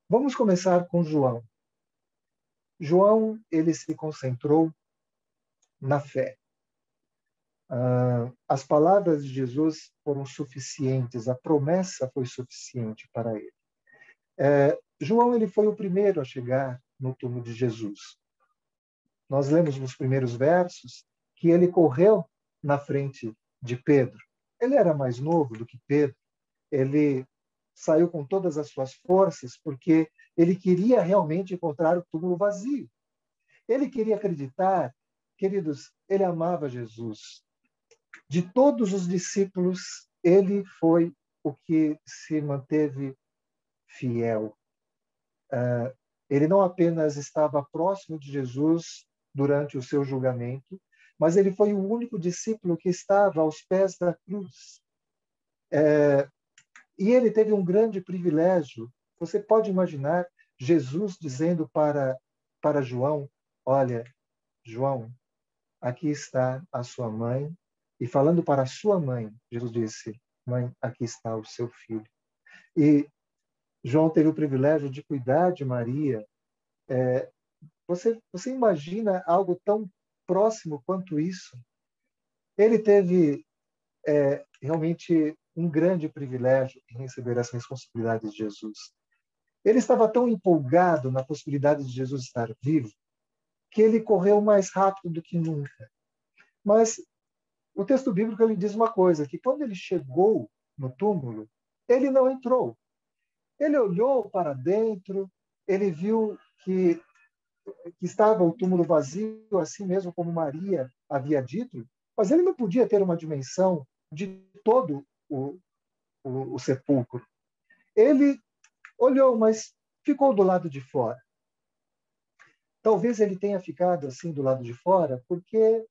Vamos começar com João. João, ele se concentrou na fé. As palavras de Jesus foram suficientes, a promessa foi suficiente para ele. João, ele foi o primeiro a chegar no túmulo de Jesus. Nós lemos nos primeiros versos que ele correu na frente de Pedro. Ele era mais novo do que Pedro. Ele saiu com todas as suas forças porque ele queria realmente encontrar o túmulo vazio. Ele queria acreditar, queridos, ele amava Jesus. De todos os discípulos, ele foi o que se manteve fiel. Ele não apenas estava próximo de Jesus durante o seu julgamento, mas ele foi o único discípulo que estava aos pés da cruz. E ele teve um grande privilégio Você pode imaginar Jesus dizendo para João, olha, João, aqui está a sua mãe. E falando para a sua mãe, Jesus disse, mãe, aqui está o seu filho. E João teve o privilégio de cuidar de Maria. Você imagina algo tão próximo quanto isso? Ele teve realmente um grande privilégio em receber essa responsabilidade de Jesus. Ele estava tão empolgado na possibilidade de Jesus estar vivo que ele correu mais rápido do que nunca. Mas o texto bíblico ele diz uma coisa, que quando ele chegou no túmulo, ele não entrou. Ele olhou para dentro, ele viu que estava o túmulo vazio, assim mesmo como Maria havia dito, mas ele não podia ter uma dimensão de todo o sepulcro. Ele olhou, mas ficou do lado de fora. Talvez ele tenha ficado assim do lado de fora porque,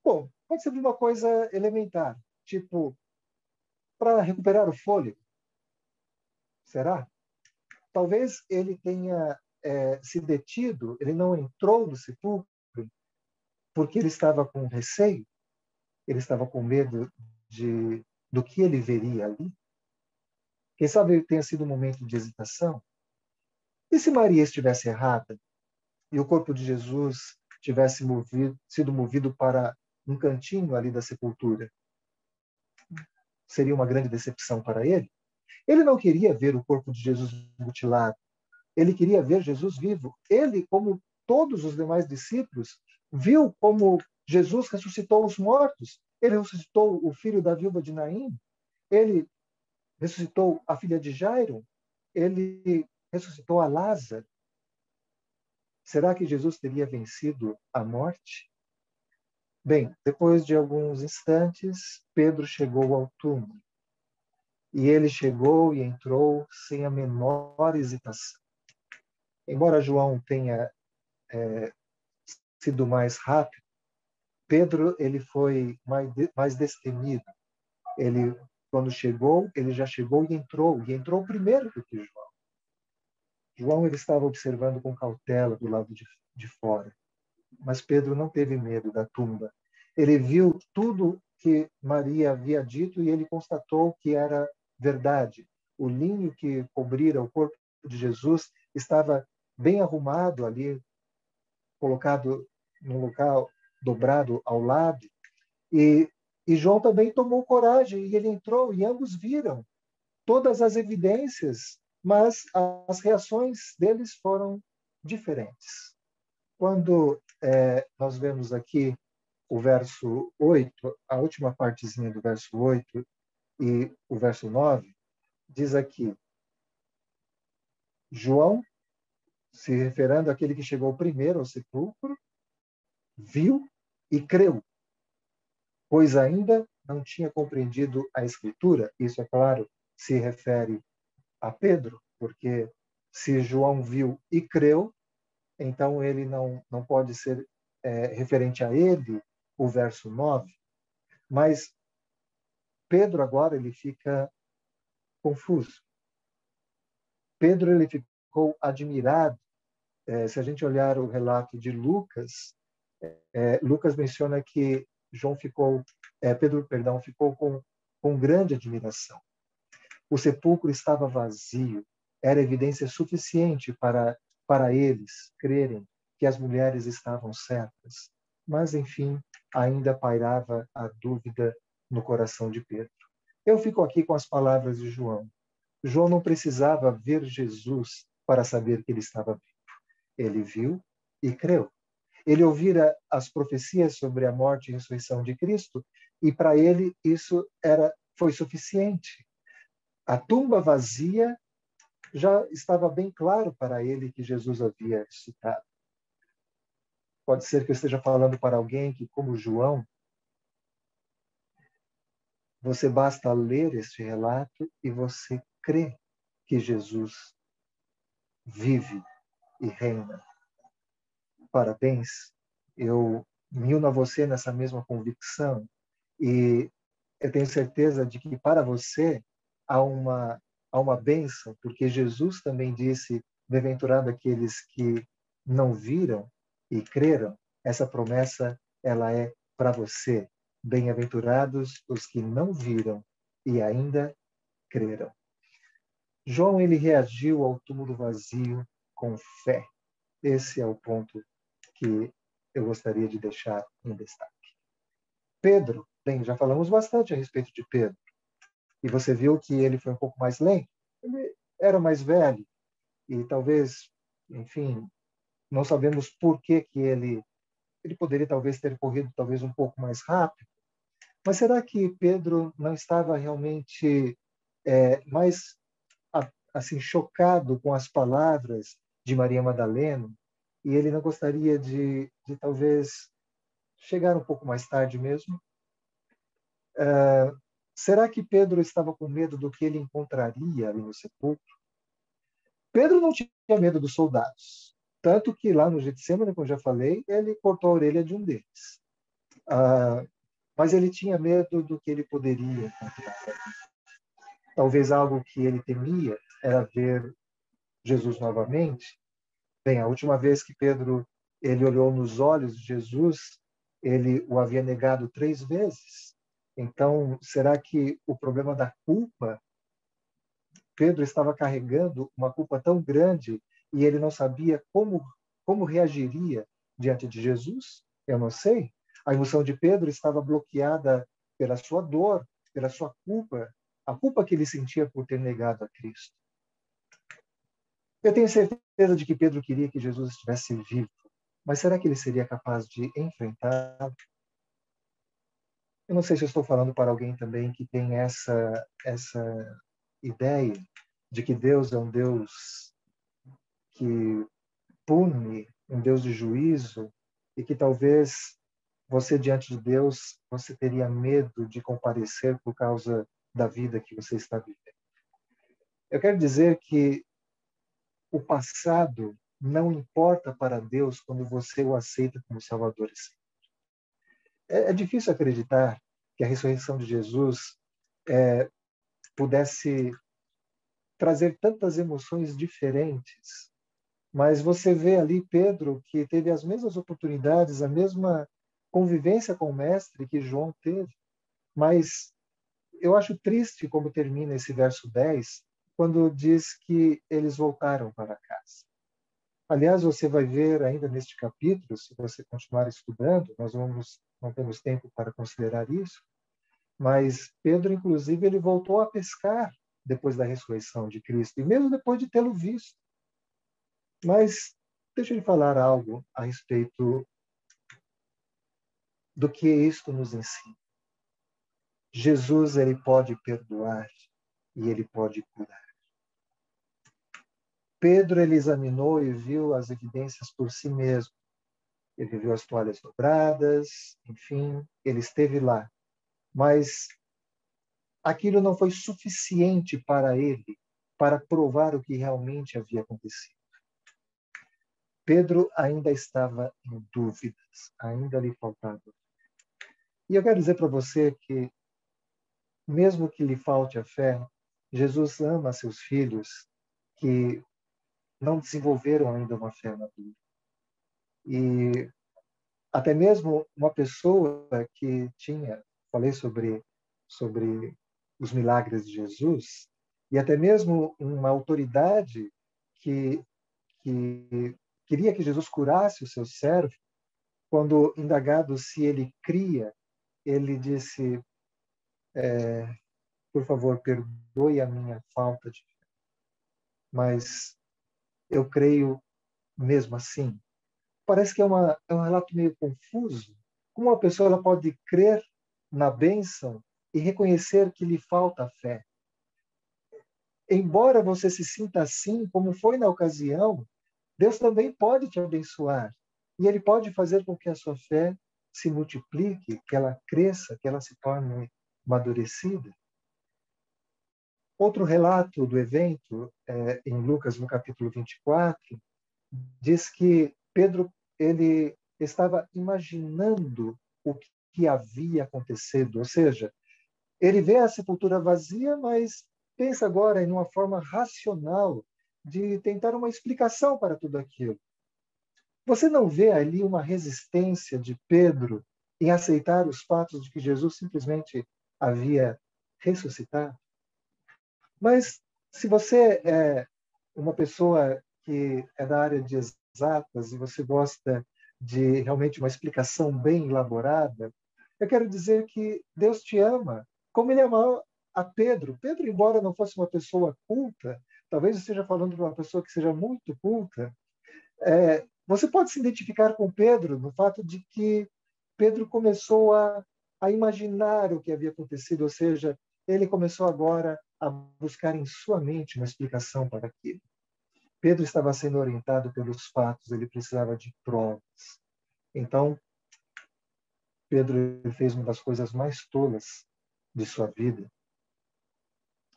bom, pode ser uma coisa elementar, tipo, para recuperar o fôlego. Será? Talvez ele tenha se detido, ele não entrou no sepulcro porque ele estava com receio, ele estava com medo do que ele veria ali. Quem sabe tenha sido um momento de hesitação. E se Maria estivesse errada e o corpo de Jesus tivesse sido movido para um cantinho ali da sepultura? Seria uma grande decepção para ele? Ele não queria ver o corpo de Jesus mutilado. Ele queria ver Jesus vivo. Ele, como todos os demais discípulos, viu como Jesus ressuscitou os mortos. Ele ressuscitou o filho da viúva de Naim. Ele ressuscitou a filha de Jairo. Ele ressuscitou a Lázaro. Será que Jesus teria vencido a morte? Bem, depois de alguns instantes, Pedro chegou ao túmulo. E ele chegou e entrou sem a menor hesitação. Embora João tenha sido mais rápido, Pedro ele foi mais destemido. Ele, quando chegou, ele já chegou e entrou primeiro do que João. João ele estava observando com cautela do lado de fora, mas Pedro não teve medo da tumba. Ele viu tudo que Maria havia dito e ele constatou que era verdade. O linho que cobrira o corpo de Jesus estava bem arrumado ali, colocado num local dobrado ao lado. E João também tomou coragem e ele entrou e ambos viram todas as evidências, mas as reações deles foram diferentes. Quando nós vemos aqui o verso 8, a última partezinha do verso 8 e o verso 9, diz aqui, João, se referindo àquele que chegou primeiro ao sepulcro, viu e creu, pois ainda não tinha compreendido a Escritura. Isso, é claro, se refere a Pedro, porque se João viu e creu, então ele não pode ser referente a ele o verso 9. Mas Pedro agora ele fica confuso. Pedro ele ficou admirado. Se a gente olhar o relato de Lucas, Lucas menciona que Pedro ficou com grande admiração. O sepulcro estava vazio, era evidência suficiente para eles crerem que as mulheres estavam certas. Mas, enfim, ainda pairava a dúvida no coração de Pedro. Eu fico aqui com as palavras de João. João não precisava ver Jesus para saber que ele estava vivo. Ele viu e creu. Ele ouvira as profecias sobre a morte e ressurreição de Cristo e para ele isso foi suficiente. A tumba vazia já estava bem claro para ele que Jesus havia ressuscitado. Pode ser que eu esteja falando para alguém que, como João, você basta ler este relato e você crê que Jesus vive e reina. Parabéns, eu me uno a você nessa mesma convicção e eu tenho certeza de que para você há uma há uma bênção, porque Jesus também disse, bem-aventurado aqueles que não viram e creram. Essa promessa, ela é para você. Bem-aventurados os que não viram e ainda creram. João, ele reagiu ao túmulo vazio com fé. Esse é o ponto que eu gostaria de deixar em destaque. Pedro, bem, já falamos bastante a respeito de Pedro. E você viu que ele foi um pouco mais lento. Ele era mais velho. E talvez, enfim, não sabemos por que ele poderia talvez ter corrido talvez um pouco mais rápido. Mas será que Pedro não estava realmente mais assim chocado com as palavras de Maria Madalena e ele não gostaria de talvez chegar um pouco mais tarde mesmo? Será que Pedro estava com medo do que ele encontraria ali no sepulcro? Pedro não tinha medo dos soldados, tanto que lá no Getsemane, como eu já falei, ele cortou a orelha de um deles. Mas ele tinha medo do que ele poderia encontrar. Talvez algo que ele temia era ver Jesus novamente. Bem, a última vez que Pedro ele olhou nos olhos de Jesus, ele o havia negado 3 vezes. Então, será que o problema da culpa, Pedro estava carregando uma culpa tão grande e ele não sabia como reagiria diante de Jesus? Eu não sei. A emoção de Pedro estava bloqueada pela sua dor, pela sua culpa, a culpa que ele sentia por ter negado a Cristo. Eu tenho certeza de que Pedro queria que Jesus estivesse vivo, mas será que ele seria capaz de enfrentá-lo? Eu não sei se eu estou falando para alguém também que tem essa ideia de que Deus é um Deus que pune, um Deus de juízo, e que talvez você, diante de Deus, você teria medo de comparecer por causa da vida que você está vivendo. Eu quero dizer que o passado não importa para Deus quando você o aceita como Salvador e Senhor. É difícil acreditar que a ressurreição de Jesus pudesse trazer tantas emoções diferentes, mas você vê ali Pedro que teve as mesmas oportunidades, a mesma convivência com o Mestre que João teve, mas eu acho triste como termina esse verso 10, quando diz que eles voltaram para casa. Aliás, você vai ver ainda neste capítulo, se você continuar estudando, nós não temos tempo para considerar isso, mas Pedro, inclusive, ele voltou a pescar depois da ressurreição de Cristo, e mesmo depois de tê-lo visto. Mas deixa eu lhe falar algo a respeito do que isto nos ensina. Jesus, ele pode perdoar e ele pode curar. Pedro, ele examinou e viu as evidências por si mesmo. Ele viu as toalhas dobradas, enfim, ele esteve lá. Mas aquilo não foi suficiente para ele, para provar o que realmente havia acontecido. Pedro ainda estava em dúvidas, ainda lhe faltava. E eu quero dizer para você que, mesmo que lhe falte a fé, Jesus ama seus filhos que não desenvolveram ainda uma fé madura. E até mesmo uma pessoa que falei sobre os milagres de Jesus, e até mesmo uma autoridade que queria que Jesus curasse o seu servo, quando indagado se ele cria, ele disse, por favor, perdoe a minha falta de fé. Mas eu creio mesmo assim. Parece que é um relato meio confuso. Como uma pessoa ela pode crer na bênção e reconhecer que lhe falta fé? Embora você se sinta assim, como foi na ocasião, Deus também pode te abençoar. E Ele pode fazer com que a sua fé se multiplique, que ela cresça, que ela se torne amadurecida. Outro relato do evento, em Lucas, no capítulo 24, diz que Pedro ele estava imaginando o que havia acontecido. Ou seja, ele vê a sepultura vazia, mas pensa agora em uma forma racional de tentar uma explicação para tudo aquilo. Você não vê ali uma resistência de Pedro em aceitar os fatos de que Jesus simplesmente havia ressuscitado? Mas se você é uma pessoa que é da área de exatas e você gosta de realmente uma explicação bem elaborada, eu quero dizer que Deus te ama como Ele amou a Pedro. Pedro, embora não fosse uma pessoa culta, talvez eu esteja falando de uma pessoa que seja muito culta, você pode se identificar com Pedro no fato de que Pedro começou a imaginar o que havia acontecido, ou seja, ele começou agora a buscar em sua mente uma explicação para aquilo. Pedro estava sendo orientado pelos fatos, ele precisava de provas. Então, Pedro fez uma das coisas mais tolas de sua vida.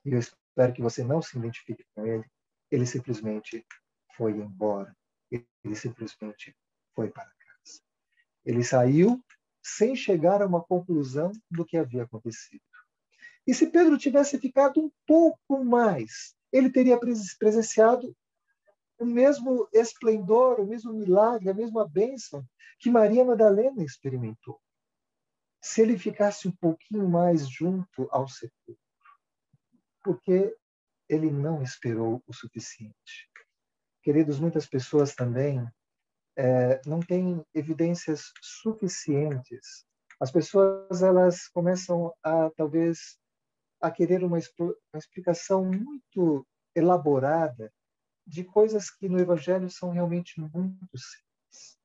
E eu espero que você não se identifique com ele. Ele simplesmente foi embora. Ele simplesmente foi para casa. Ele saiu sem chegar a uma conclusão do que havia acontecido. E se Pedro tivesse ficado um pouco mais, ele teria presenciado o mesmo esplendor, o mesmo milagre, a mesma bênção que Maria Madalena experimentou. Se ele ficasse um pouquinho mais junto ao sepulcro, porque ele não esperou o suficiente. Queridos, muitas pessoas também não têm evidências suficientes. As pessoas elas começam a, talvez, a querer uma explicação muito elaborada de coisas que no Evangelho são realmente muito simples.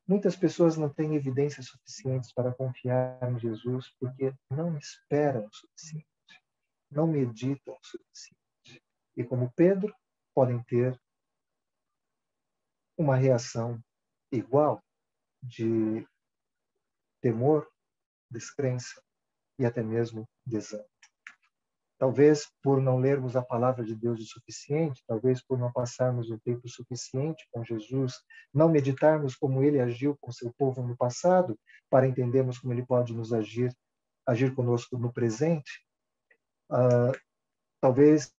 Muitas pessoas não têm evidências suficientes para confiar em Jesus porque não esperam o suficiente, não meditam o suficiente. E como Pedro, podem ter uma reação igual de temor, descrença e até mesmo desânimo. Talvez por não lermos a palavra de Deus o suficiente, talvez por não passarmos o tempo suficiente com Jesus, não meditarmos como ele agiu com seu povo no passado, para entendermos como ele pode nos agir conosco no presente. Talvez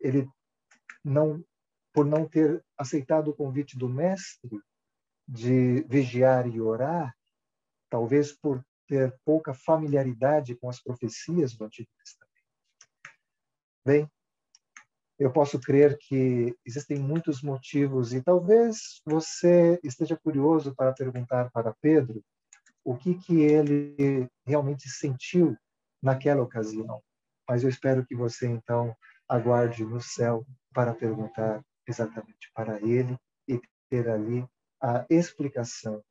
ele por não ter aceitado o convite do mestre de vigiar e orar, talvez por ter pouca familiaridade com as profecias do Antigo Testamento. Bem, eu posso crer que existem muitos motivos e talvez você esteja curioso para perguntar para Pedro o que ele realmente sentiu naquela ocasião. Mas eu espero que você, então, aguarde no céu para perguntar exatamente para ele e ter ali a explicação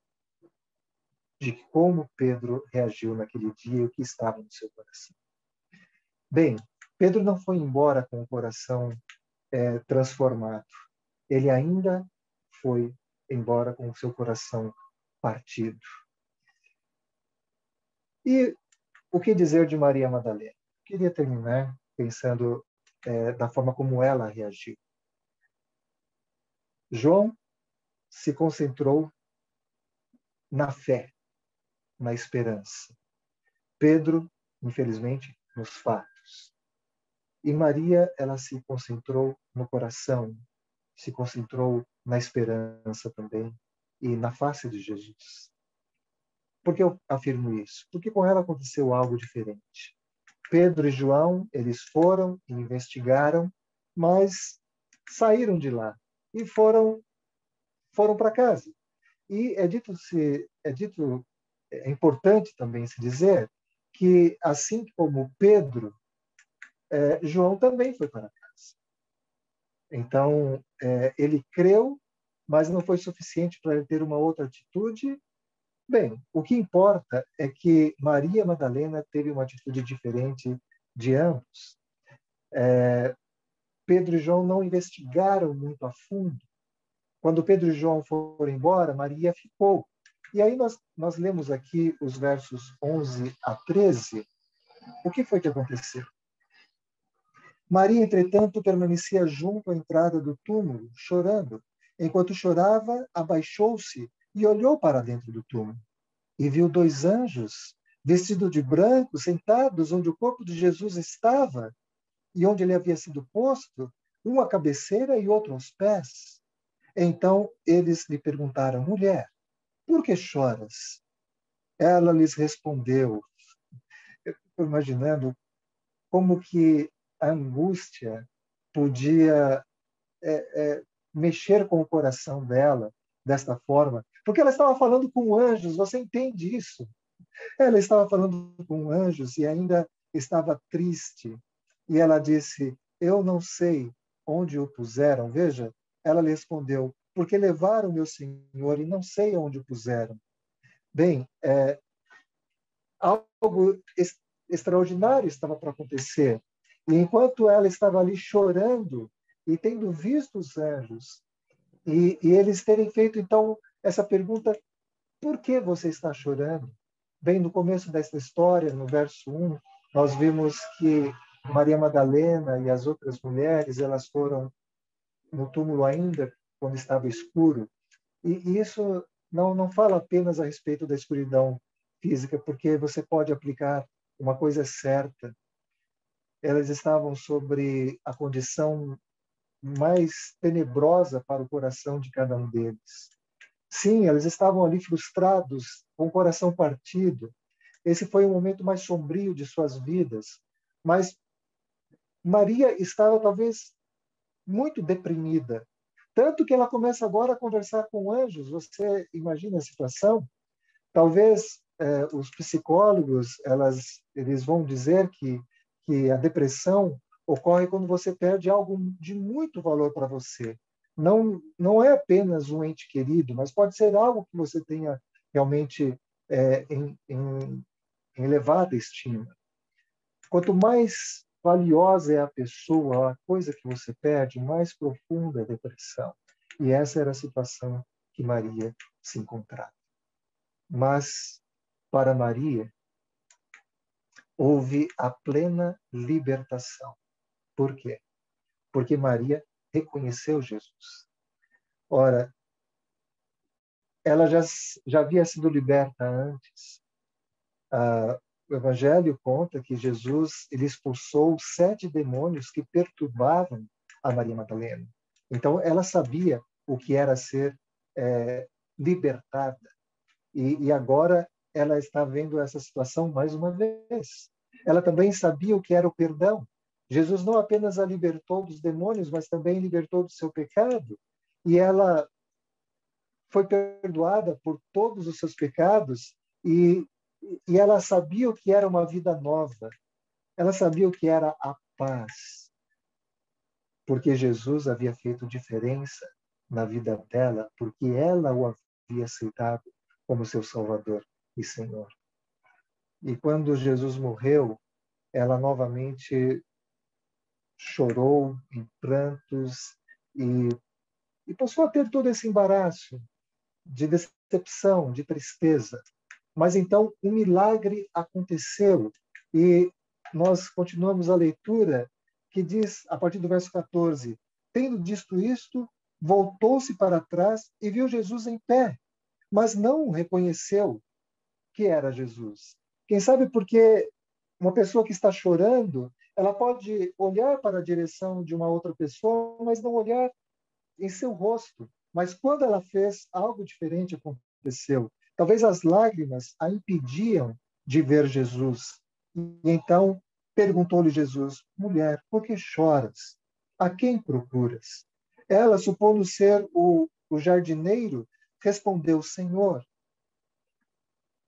de como Pedro reagiu naquele dia e o que estava no seu coração. Bem, Pedro não foi embora com o coração transformado. Ele ainda foi embora com o seu coração partido. E o que dizer de Maria Madalena? Queria terminar pensando da forma como ela reagiu. João se concentrou na fé, na esperança. Pedro, infelizmente, nos fatos. E Maria, ela se concentrou no coração, se concentrou na esperança também e na face de Jesus. Por que eu afirmo isso? Porque com ela aconteceu algo diferente. Pedro e João, eles foram e investigaram, mas saíram de lá e foram para casa. E é importante também se dizer que, assim como Pedro, João também foi para casa. Então, ele creu, mas não foi suficiente para ele ter uma outra atitude. Bem, o que importa é que Maria Madalena teve uma atitude diferente de ambos. Pedro e João não investigaram muito a fundo. Quando Pedro e João foram embora, Maria ficou. E aí nós lemos aqui os versos 11 a 13. O que foi que aconteceu? Maria, entretanto, permanecia junto à entrada do túmulo, chorando. Enquanto chorava, abaixou-se e olhou para dentro do túmulo. E viu 2 anjos, vestidos de branco, sentados onde o corpo de Jesus estava, e onde ele havia sido posto, um à cabeceira e outro aos pés. Então eles lhe perguntaram: mulher, por que choras? Ela lhes respondeu. Eu estou imaginando como que a angústia podia mexer com o coração dela desta forma, porque ela estava falando com anjos, você entende isso? Ela estava falando com anjos e ainda estava triste. E ela disse: eu não sei onde o puseram. Veja, ela lhe respondeu: porque levaram meu senhor e não sei onde o puseram. Bem, algo extraordinário estava para acontecer. E enquanto ela estava ali chorando e tendo visto os anjos, e eles terem feito, então, essa pergunta: por que você está chorando? Bem, no começo desta história, no verso 1, nós vimos que Maria Madalena e as outras mulheres, elas foram no túmulo ainda quando estava escuro. E isso não fala apenas a respeito da escuridão física, porque você pode aplicar uma coisa certa. Elas estavam sobre a condição mais tenebrosa para o coração de cada um deles. Sim, eles estavam ali frustrados, com o coração partido. Esse foi o momento mais sombrio de suas vidas. Mas Maria estava talvez muito deprimida, tanto que ela começa agora a conversar com anjos. Você imagina a situação? Talvez os psicólogos eles vão dizer que a depressão ocorre quando você perde algo de muito valor para você. Não é apenas um ente querido, mas pode ser algo que você tenha realmente em elevada estima. Quanto mais valiosa é a pessoa, a coisa que você perde, mais profunda é a depressão. E essa era a situação que Maria se encontrava. Mas, para Maria, houve a plena libertação. Por quê? Porque Maria reconheceu Jesus. Ora, ela já havia sido liberta antes. O Evangelho conta que Jesus ele expulsou 7 demônios que perturbavam a Maria Madalena. Então, ela sabia o que era ser libertada. E agora ela está vendo essa situação mais uma vez. Ela também sabia o que era o perdão. Jesus não apenas a libertou dos demônios, mas também libertou do seu pecado. E ela foi perdoada por todos os seus pecados e ela sabia o que era uma vida nova. Ela sabia o que era a paz. Porque Jesus havia feito diferença na vida dela, porque ela o havia aceitado como seu Salvador e Senhor. E quando Jesus morreu, ela novamente chorou em prantos e passou a ter todo esse embaraço de decepção, de tristeza. Mas então um milagre aconteceu e nós continuamos a leitura que diz, a partir do verso 14, tendo dito isto, voltou-se para trás e viu Jesus em pé, mas não reconheceu que era Jesus. Quem sabe porque uma pessoa que está chorando, ela pode olhar para a direção de uma outra pessoa, mas não olhar em seu rosto. Mas quando ela fez, algo diferente aconteceu. Talvez as lágrimas a impediam de ver Jesus. E então perguntou-lhe Jesus: mulher, por que choras? A quem procuras? Ela, supondo ser o jardineiro, respondeu: Senhor,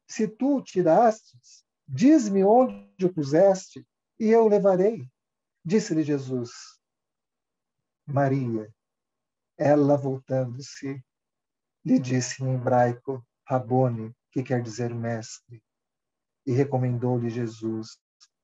se tu o tirastes, diz-me onde o puseste, e eu o levarei. Disse-lhe Jesus: Maria. Ela, voltando-se, lhe disse em hebraico: Rabone, que quer dizer mestre. E recomendou-lhe Jesus: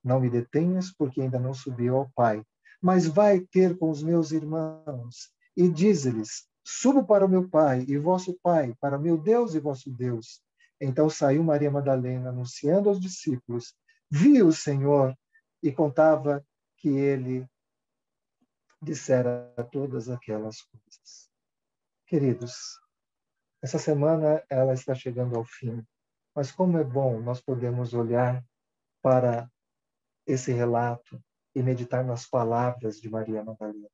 não me detenhas, porque ainda não subiu ao Pai, mas vai ter com os meus irmãos e dize-lhes: subo para o meu Pai e vosso Pai, para meu Deus e vosso Deus. Então saiu Maria Madalena, anunciando aos discípulos: vi o Senhor, e contava que ele dissera todas aquelas coisas. Queridos, essa semana ela está chegando ao fim, mas como é bom nós podemos olhar para esse relato e meditar nas palavras de Maria Madalena.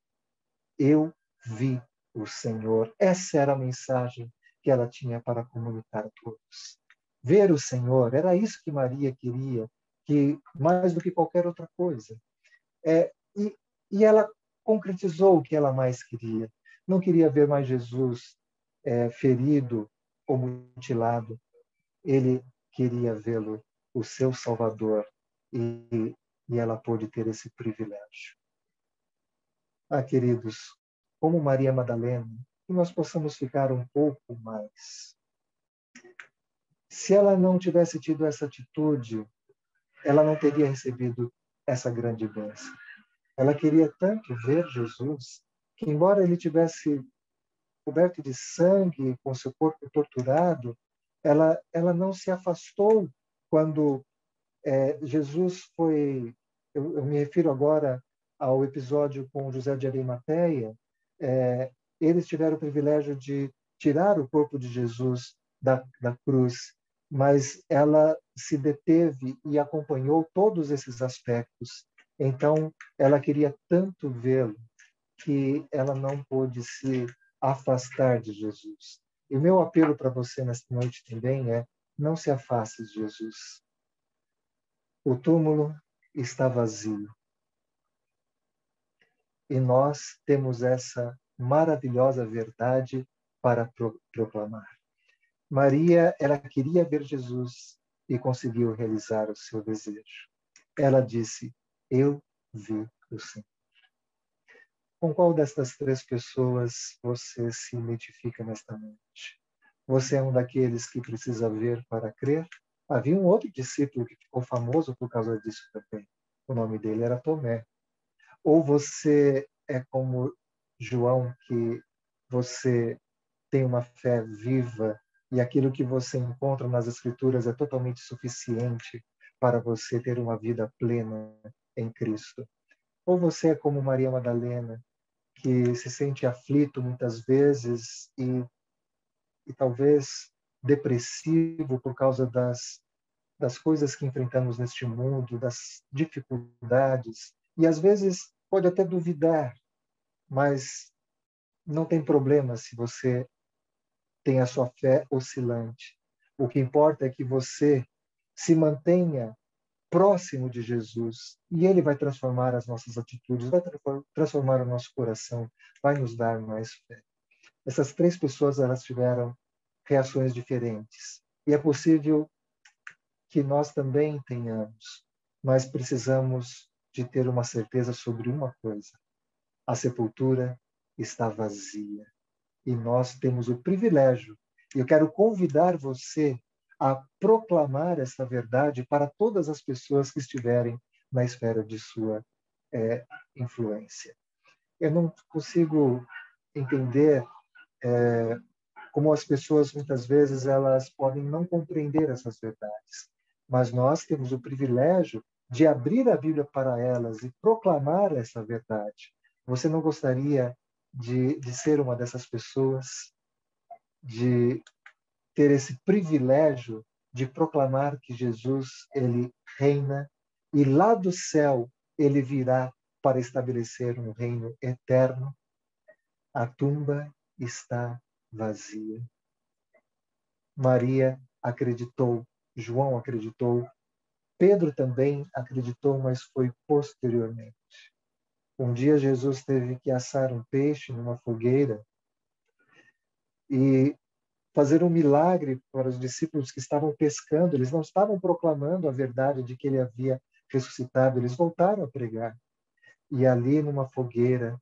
Eu vi o Senhor. Essa era a mensagem que ela tinha para comunicar a todos. Ver o Senhor, era isso que Maria queria, que mais do que qualquer outra coisa. E ela concretizou o que ela mais queria. Não queria ver mais Jesus ferido ou mutilado. Ele queria vê-lo, o seu Salvador, e ela pôde ter esse privilégio. Queridos, como Maria Madalena, que nós possamos ficar um pouco mais. Se ela não tivesse tido essa atitude, ela não teria recebido essa grande bênção. Ela queria tanto ver Jesus, que embora ele tivesse coberto de sangue, com seu corpo torturado, ela não se afastou quando Jesus foi... Eu me refiro agora ao episódio com José de Arimateia. Eles tiveram o privilégio de tirar o corpo de Jesus da cruz, mas ela se deteve e acompanhou todos esses aspectos. Então, ela queria tanto vê-lo que ela não pôde se afastar de Jesus. E o meu apelo para você nesta noite também é: não se afaste de Jesus. O túmulo está vazio. E nós temos essa maravilhosa verdade para proclamar. Maria, ela queria ver Jesus e conseguiu realizar o seu desejo. Ela disse: eu vi o Senhor. Com qual destas três pessoas você se identifica nesta noite? Você é um daqueles que precisa ver para crer? Havia um outro discípulo que ficou famoso por causa disso também. O nome dele era Tomé. Ou você é como João, que você tem uma fé viva e aquilo que você encontra nas Escrituras é totalmente suficiente para você ter uma vida plena em Cristo. Ou você é como Maria Madalena, que se sente aflito muitas vezes e talvez depressivo por causa das coisas que enfrentamos neste mundo, das dificuldades, e às vezes pode até duvidar, mas não tem problema se você tem a sua fé oscilante. O que importa é que você se mantenha próximo de Jesus e ele vai transformar as nossas atitudes, vai transformar o nosso coração, vai nos dar mais fé. Essas três pessoas, elas tiveram reações diferentes. E é possível que nós também tenhamos, mas precisamos de ter uma certeza sobre uma coisa: a sepultura está vazia. E nós temos o privilégio, e eu quero convidar você a proclamar essa verdade para todas as pessoas que estiverem na esfera de sua influência. Eu não consigo entender como as pessoas, muitas vezes, elas podem não compreender essas verdades. Mas nós temos o privilégio de abrir a Bíblia para elas e proclamar essa verdade. Você não gostaria de ser uma dessas pessoas, de ter esse privilégio de proclamar que Jesus, ele reina e lá do céu ele virá para estabelecer um reino eterno? A tumba está vazia. Maria acreditou, João acreditou, Pedro também acreditou, mas foi posteriormente. Um dia Jesus teve que assar um peixe numa fogueira e fazer um milagre para os discípulos que estavam pescando. Eles não estavam proclamando a verdade de que ele havia ressuscitado, eles voltaram a pregar. E ali numa fogueira,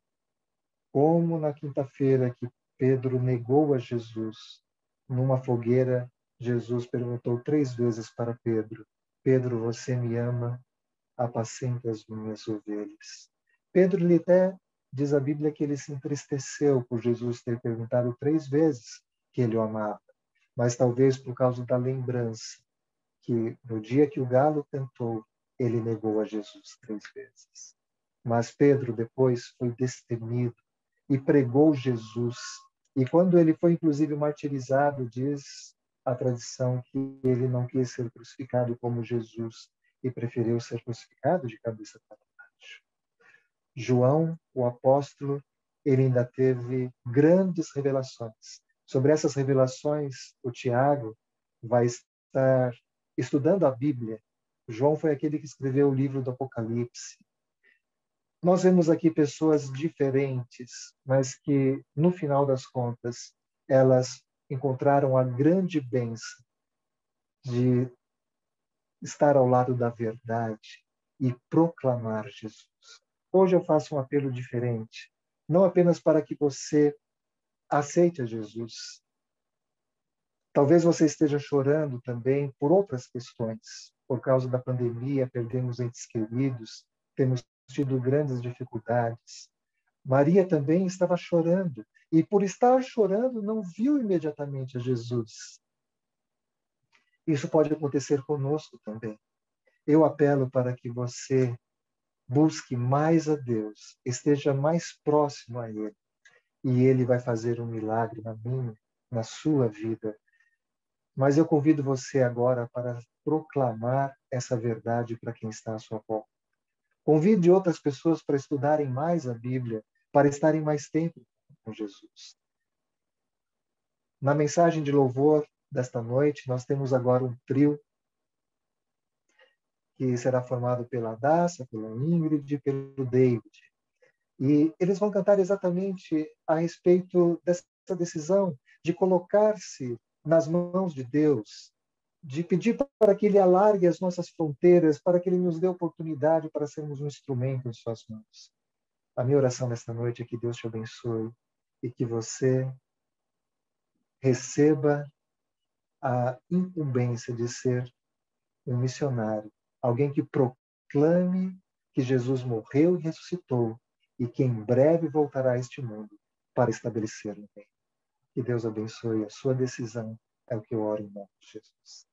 como na quinta-feira que Pedro negou a Jesus, numa fogueira, Jesus perguntou 3 vezes para Pedro: Pedro, você me ama? Apacenta as minhas ovelhas. Pedro, ele até diz a Bíblia que ele se entristeceu por Jesus ter perguntado 3 vezes que ele o amava, mas talvez por causa da lembrança que no dia que o galo cantou, ele negou a Jesus 3 vezes. Mas Pedro depois foi destemido e pregou Jesus. E quando ele foi, inclusive, martirizado, diz a tradição que ele não quis ser crucificado como Jesus e preferiu ser crucificado de cabeça para baixo. João, o apóstolo, ele ainda teve grandes revelações. Sobre essas revelações, o Tiago vai estar estudando a Bíblia. João foi aquele que escreveu o livro do Apocalipse. Nós vemos aqui pessoas diferentes, mas que, no final das contas, elas encontraram a grande bênção de estar ao lado da verdade e proclamar Jesus. Hoje eu faço um apelo diferente, não apenas para que você aceite a Jesus. Talvez você esteja chorando também por outras questões. Por causa da pandemia, perdemos entes queridos, temos tido grandes dificuldades. Maria também estava chorando, e por estar chorando, não viu imediatamente a Jesus. Isso pode acontecer conosco também. Eu apelo para que você busque mais a Deus, esteja mais próximo a Ele, e Ele vai fazer um milagre na minha, na sua vida. Mas eu convido você agora para proclamar essa verdade para quem está à sua volta. Convide outras pessoas para estudarem mais a Bíblia, para estarem mais tempo com Jesus. Na mensagem de louvor desta noite, nós temos agora um trio que será formado pela Daça, pela Ingrid e pelo David. E eles vão cantar exatamente a respeito dessa decisão de colocar-se nas mãos de Deus, de pedir para que Ele alargue as nossas fronteiras, para que Ele nos dê oportunidade para sermos um instrumento em suas mãos. A minha oração nesta noite é que Deus te abençoe e que você receba a incumbência de ser um missionário, alguém que proclame que Jesus morreu e ressuscitou e que em breve voltará a este mundo para estabelecer o reino. Que Deus abençoe a sua decisão, é o que eu oro em nome de Jesus.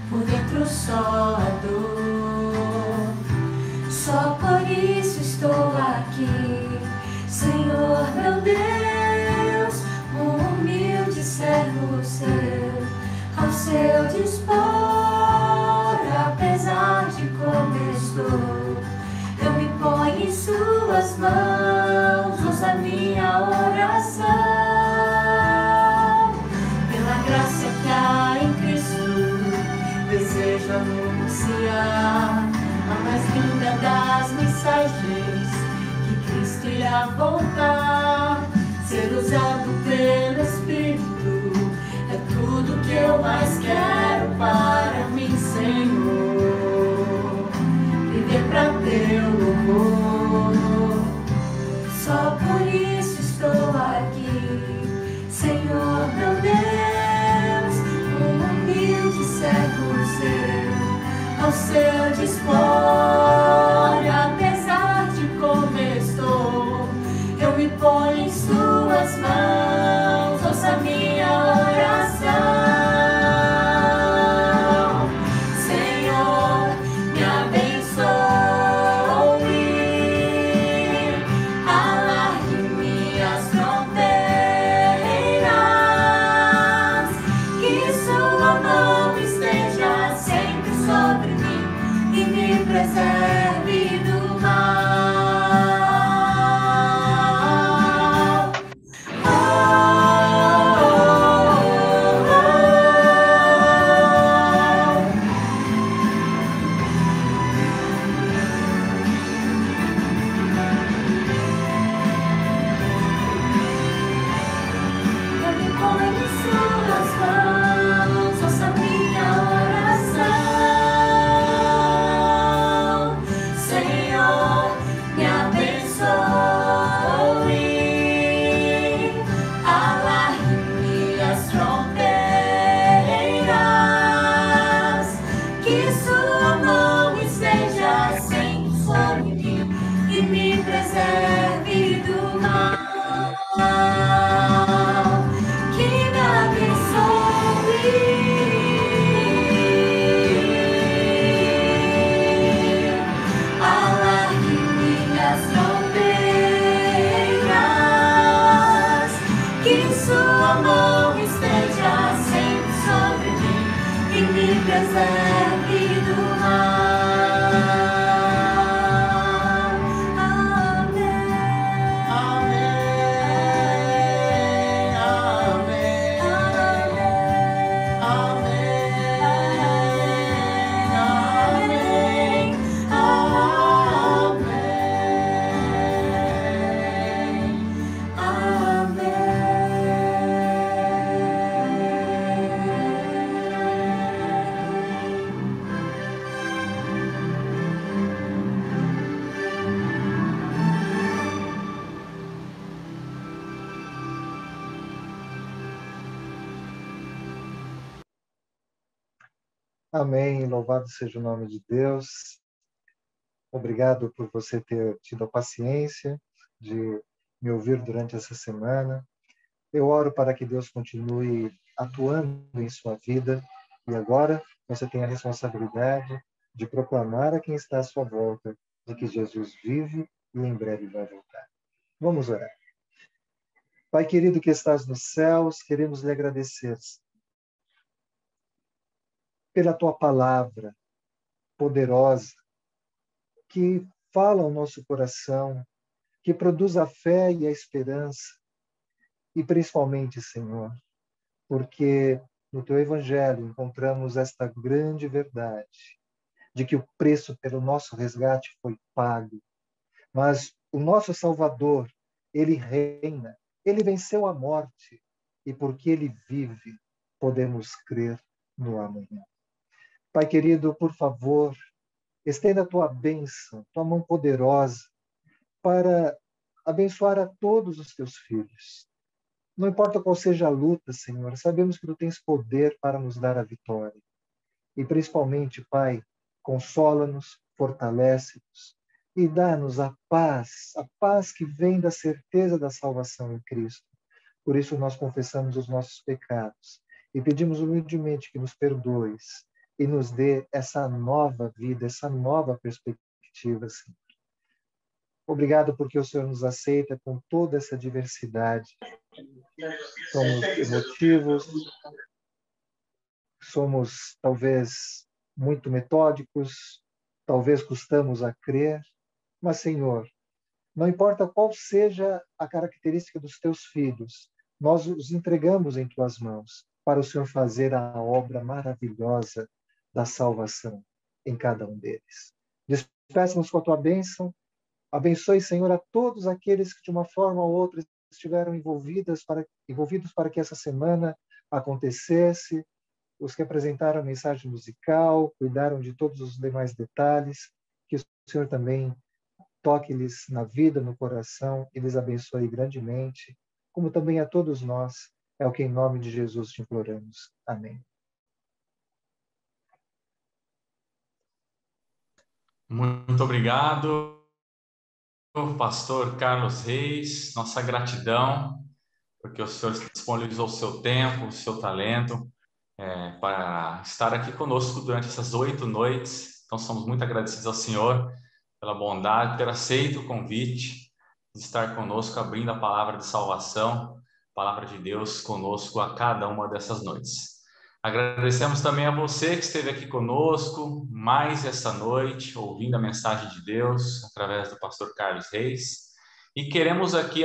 Por dentro só a dor. Só por isso estou aqui, Senhor meu Deus, um humilde servo seu, ao seu dispor. Apesar de como estou, eu me ponho em suas mãos, ouça minha oração. Graça que há em Cristo, desejo anunciar a mais linda das mensagens, que Cristo irá voltar. Ser usado pelo Espírito é tudo que eu mais quero para mim, Senhor. Viver pra teu louvor, só por isso estou aqui, Senhor meu Deus. Servo seu, ao seu dispor. Apesar de como estou, eu me ponho em suas mãos, ouça minha oração. Senhor, me abençoe, alargue minhas fronteiras, que sua mão esteja sempre sobre mim e me preserve do mal. Amém. Louvado seja o nome de Deus. Obrigado por você ter tido a paciência de me ouvir durante essa semana. Eu oro para que Deus continue atuando em sua vida e agora você tem a responsabilidade de proclamar a quem está à sua volta de que Jesus vive e em breve vai voltar. Vamos orar. Pai querido que estás nos céus, queremos lhe agradecer pela tua palavra poderosa, que fala ao nosso coração, que produz a fé e a esperança, e principalmente, Senhor, porque no teu evangelho encontramos esta grande verdade, de que o preço pelo nosso resgate foi pago, mas o nosso Salvador, ele reina, ele venceu a morte, e porque ele vive, podemos crer no amanhã. Pai querido, por favor, estenda a tua bênção, tua mão poderosa, para abençoar a todos os teus filhos. Não importa qual seja a luta, Senhor, sabemos que tu tens poder para nos dar a vitória. E principalmente, Pai, consola-nos, fortalece-nos e dá-nos a paz que vem da certeza da salvação em Cristo. Por isso nós confessamos os nossos pecados e pedimos humildemente que nos perdoes e nos dê essa nova vida, essa nova perspectiva, Senhor. Obrigado porque o Senhor nos aceita com toda essa diversidade. Somos emotivos, somos talvez muito metódicos, talvez custamos a crer, mas, Senhor, não importa qual seja a característica dos teus filhos, nós os entregamos em tuas mãos para o Senhor fazer a obra maravilhosa da salvação em cada um deles. Despeça-nos com a tua bênção. Abençoe, Senhor, a todos aqueles que de uma forma ou outra estiveram envolvidos para que essa semana acontecesse, os que apresentaram a mensagem musical, cuidaram de todos os demais detalhes, que o Senhor também toque-lhes na vida, no coração e lhes abençoe grandemente, como também a todos nós, é o que em nome de Jesus te imploramos. Amém. Muito obrigado, pastor Carlos Reis. Nossa gratidão, porque o senhor disponibilizou o seu tempo, o seu talento, para estar aqui conosco durante essas 8 noites. Então, somos muito agradecidos ao senhor pela bondade, por ter aceito o convite de estar conosco, abrindo a palavra de salvação, palavra de Deus conosco a cada uma dessas noites. Agradecemos também a você que esteve aqui conosco mais essa noite, ouvindo a mensagem de Deus através do pastor Carlos Reis. E queremos aqui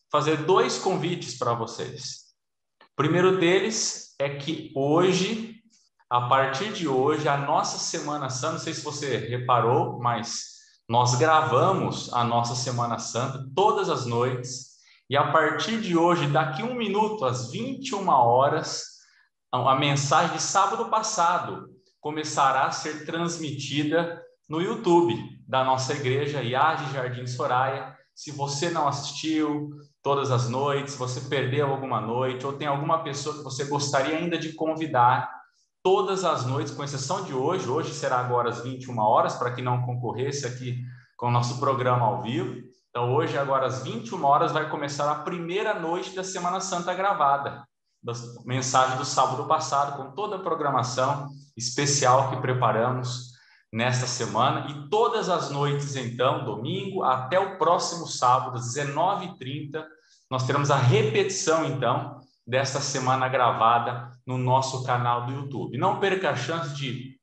fazer 2 convites para vocês. O primeiro deles é que hoje, a partir de hoje, a nossa Semana Santa, não sei se você reparou, mas nós gravamos a nossa Semana Santa todas as noites. E a partir de hoje, daqui 1 minuto, às 21 horas, a mensagem de sábado passado começará a ser transmitida no YouTube da nossa igreja, IAGE Jardim Soraya. Se você não assistiu todas as noites, se você perdeu alguma noite, ou tem alguma pessoa que você gostaria ainda de convidar, todas as noites, com exceção de hoje será agora às 21 horas, para que não concorresse aqui com o nosso programa ao vivo. Então, hoje, agora às 21 horas, vai começar a primeira noite da Semana Santa gravada, da mensagem do sábado passado, com toda a programação especial que preparamos nesta semana. E todas as noites, então, domingo até o próximo sábado, às 19h30, nós teremos a repetição, então, desta semana gravada no nosso canal do YouTube. Não perca a chance de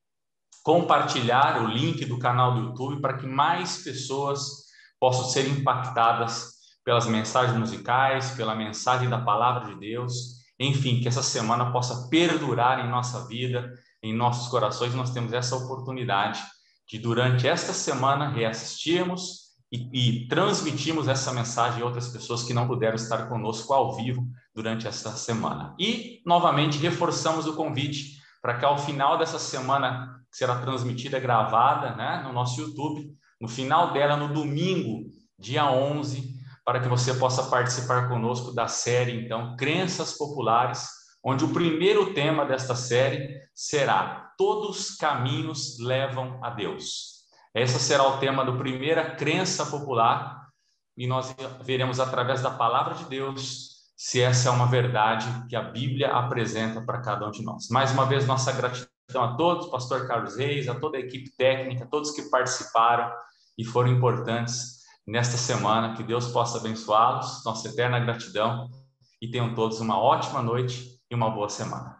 compartilhar o link do canal do YouTube para que mais pessoas possam ser impactadas pelas mensagens musicais, pela mensagem da palavra de Deus. Enfim, que essa semana possa perdurar em nossa vida, em nossos corações. Nós temos essa oportunidade de, durante esta semana, reassistirmos e transmitirmos essa mensagem a outras pessoas que não puderam estar conosco ao vivo durante esta semana. E, novamente, reforçamos o convite para que, ao final dessa semana, que será transmitida, gravada, né, no nosso YouTube, no final dela, no domingo, dia 11, para que você possa participar conosco da série, então, Crenças Populares, onde o primeiro tema desta série será Todos os caminhos levam a Deus. Esse será o tema do primeira crença popular, e nós veremos através da palavra de Deus se essa é uma verdade que a Bíblia apresenta para cada um de nós. Mais uma vez, nossa gratidão a todos, pastor Carlos Reis, a toda a equipe técnica, a todos que participaram e foram importantes nesta semana. Que Deus possa abençoá-los, nossa eterna gratidão, e tenham todos uma ótima noite e uma boa semana.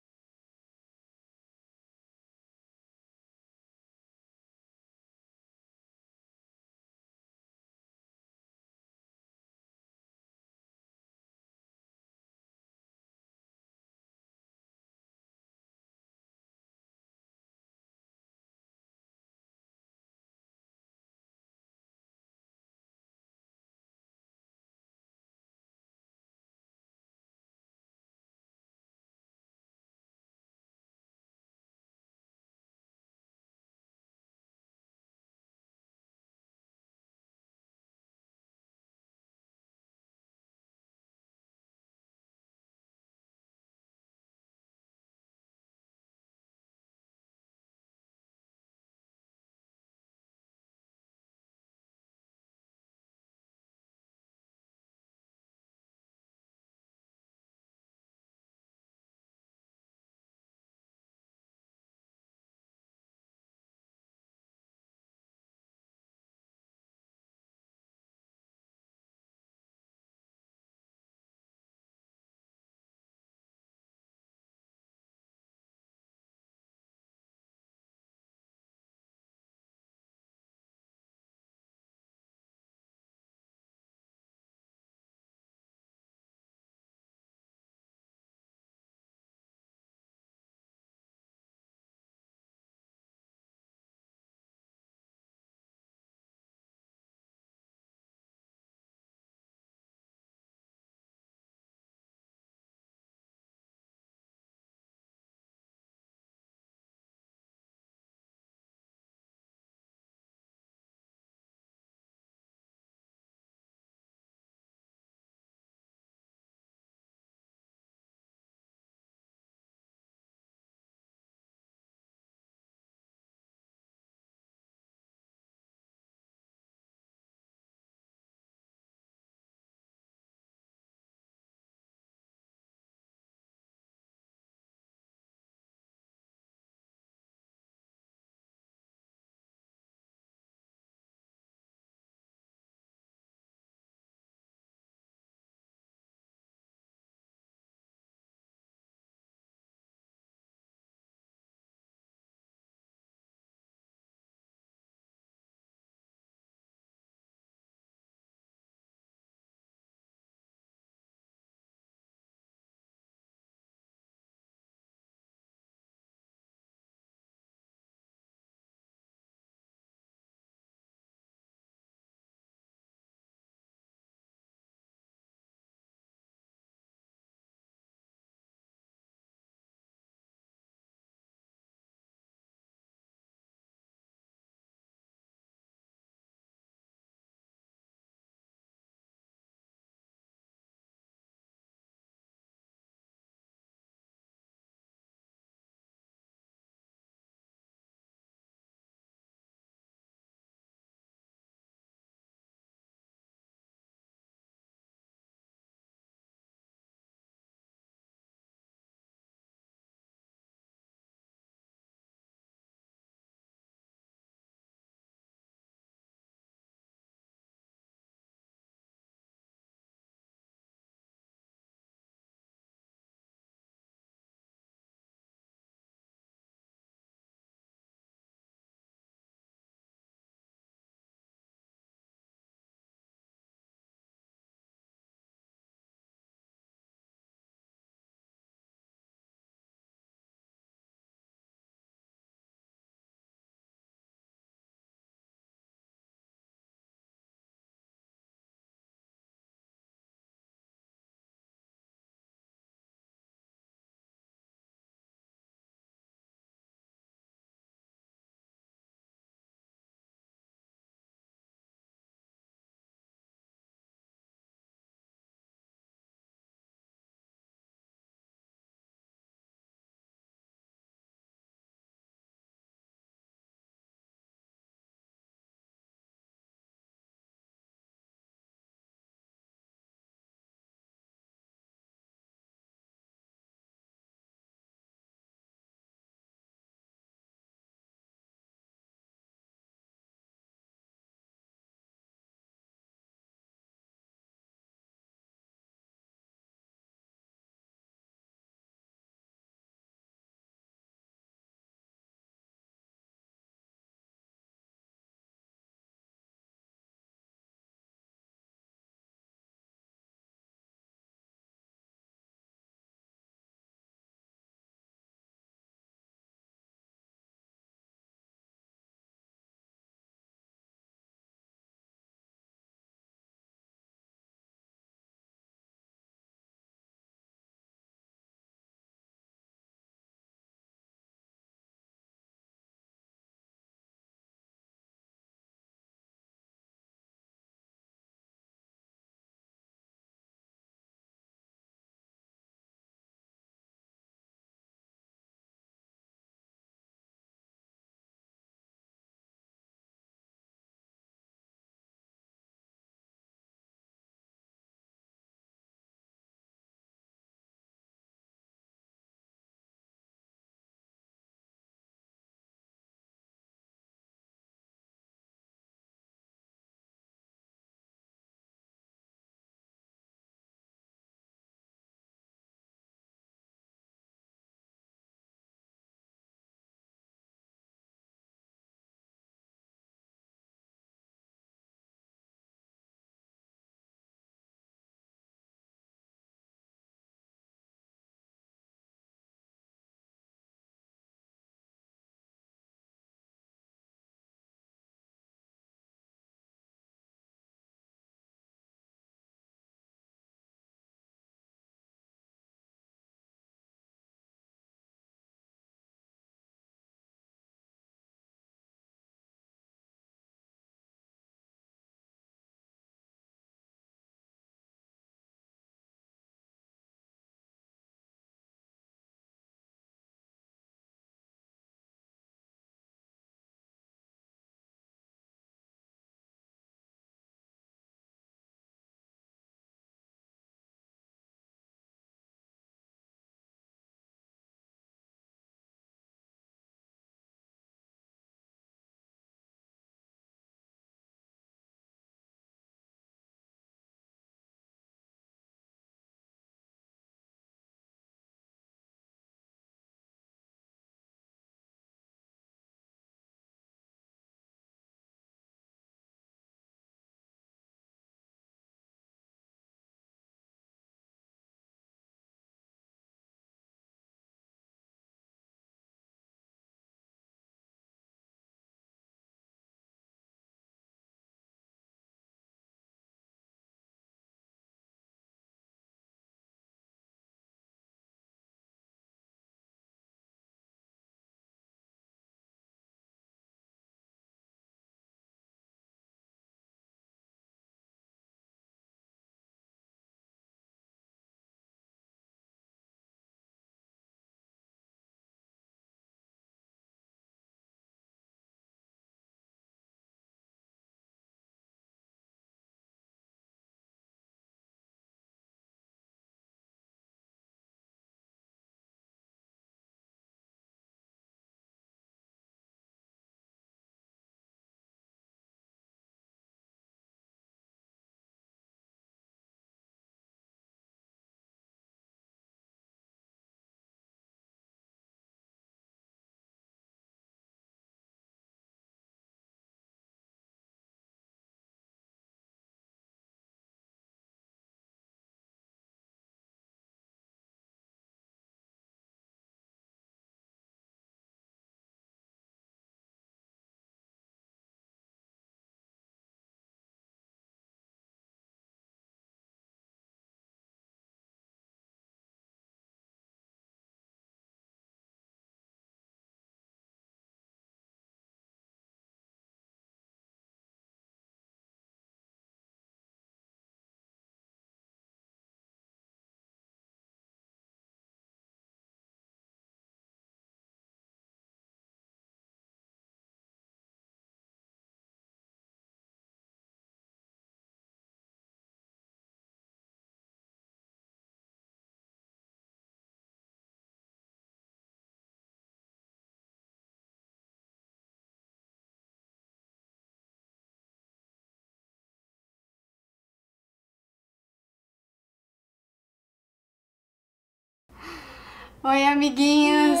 Oi, amiguinhos!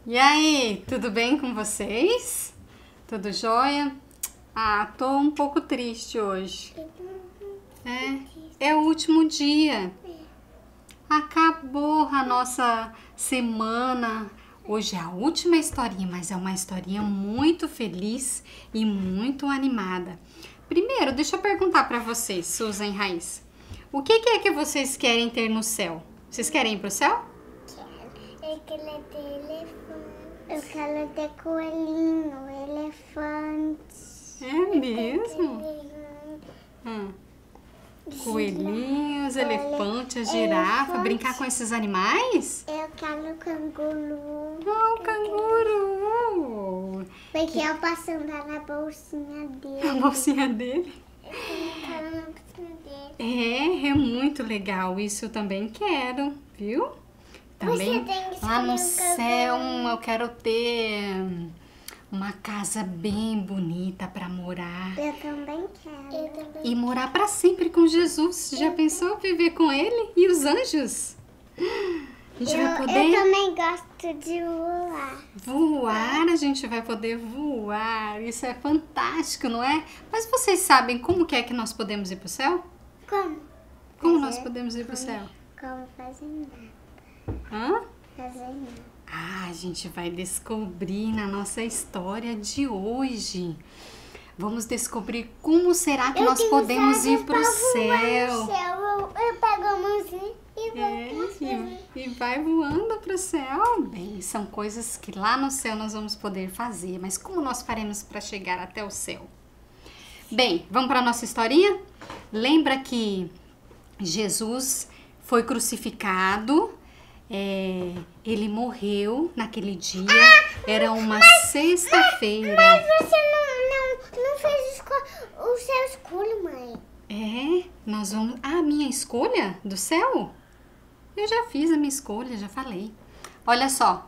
E aí, tudo bem com vocês? Tudo jóia? Ah, tô um pouco triste hoje. É o último dia. Acabou a nossa semana. Hoje é a última historinha, mas é uma historinha muito feliz e muito animada. Primeiro, deixa eu perguntar para vocês, Susan e Raíssa. O que é que vocês querem ter no céu? Vocês querem ir pro céu? Eu quero ter elefante. Eu quero ter coelhinho, elefante. É mesmo? Coelhinhos, elefantes, girafa, brincar com esses animais? Eu quero canguru. Oh, canguru! Porque eu posso andar na bolsinha dele. A bolsinha dele? Eu quero na bolsinha dele. É muito legal. Isso eu também quero, viu? Também lá no céu eu quero ter uma casa bem bonita para morar. Eu também quero. E morar para sempre com Jesus. Já pensou viver com ele e os anjos? A gente vai poder... Eu também gosto de voar. Voar, a gente vai poder voar. Isso é fantástico, não é? Mas vocês sabem como que é que nós podemos ir para o céu? Como? Como nós podemos ir para o céu? Como fazer nada. Hã? Fazer nada. Ah, a gente vai descobrir na nossa história de hoje. Vamos descobrir como será que nós podemos ir para o céu. Eu pego a mãozinha e vou e vai voando para o céu. Bem, são coisas que lá no céu nós vamos poder fazer. Mas como nós faremos para chegar até o céu? Bem, vamos para a nossa historinha? Lembra que Jesus foi crucificado. Ele morreu naquele dia. Era uma sexta-feira. Mas você não fez o seu escolha, mãe. Nós vamos... a minha escolha do céu? Eu já fiz a minha escolha, já falei. Olha só.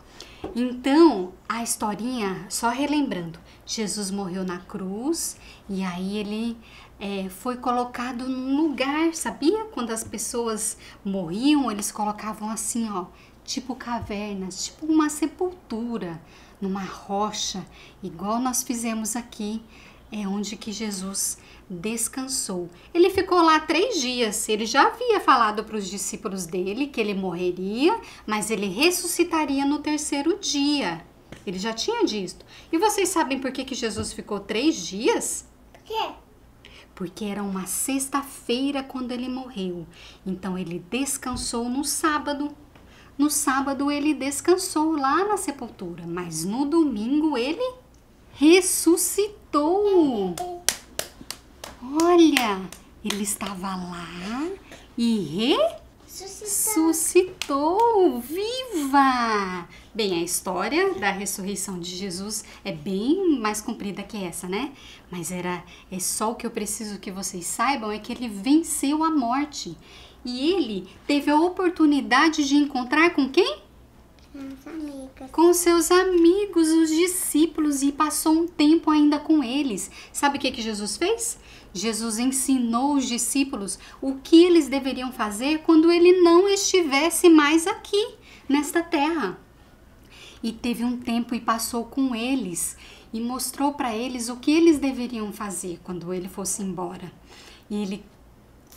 Então, a historinha, só relembrando. Jesus morreu na cruz e aí ele... foi colocado num lugar, sabia? Quando as pessoas morriam, eles colocavam assim, ó, tipo cavernas, tipo uma sepultura, numa rocha, igual nós fizemos aqui, onde que Jesus descansou. Ele ficou lá 3 dias, ele já havia falado para os discípulos dele que ele morreria, mas ele ressuscitaria no 3º dia. Ele já tinha dito. E vocês sabem por que Jesus ficou 3 dias? Por quê? Porque era uma sexta-feira quando ele morreu. Então ele descansou no sábado. No sábado ele descansou lá na sepultura, mas no domingo ele ressuscitou. Olha, ele estava lá e ressuscitou. Viva! Bem, a história da ressurreição de Jesus é bem mais comprida que essa, né? Mas é só o que eu preciso que vocês saibam é que ele venceu a morte. E ele teve a oportunidade de encontrar com quem? Com seus amigos, os discípulos, e passou um tempo ainda com eles. Sabe o que Jesus fez? Jesus ensinou os discípulos o que eles deveriam fazer quando ele não estivesse mais aqui, nesta terra. E teve um tempo e passou com eles e mostrou para eles o que eles deveriam fazer quando ele fosse embora. E ele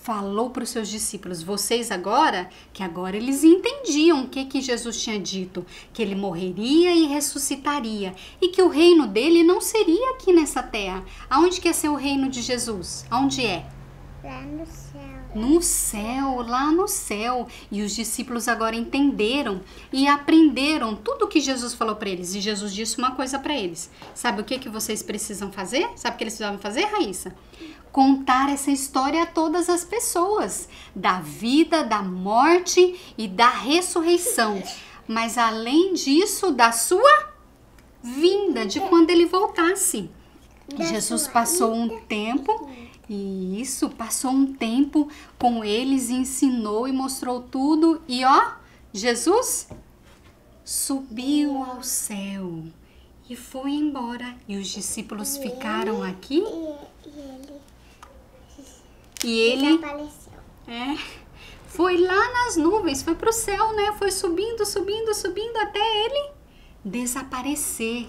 falou para os seus discípulos, vocês agora, que agora eles entendiam o que Jesus tinha dito, que ele morreria e ressuscitaria, e que o reino dele não seria aqui nessa terra. Aonde que ia ser o reino de Jesus? Aonde é? Lá no céu. No céu, lá no céu. E os discípulos agora entenderam e aprenderam tudo o que Jesus falou para eles. E Jesus disse uma coisa para eles. Sabe o que vocês precisam fazer? Sabe o que eles precisavam fazer, Raíssa? Contar essa história a todas as pessoas, da vida, da morte e da ressurreição. Mas além disso, da sua vinda, de quando ele voltasse. Jesus passou um tempo, passou um tempo com eles, ensinou e mostrou tudo. E ó, Jesus subiu ao céu e foi embora. E os discípulos ficaram aqui. E ele E ele Foi lá nas nuvens, foi para o céu, né? Foi subindo, subindo, subindo até ele desaparecer.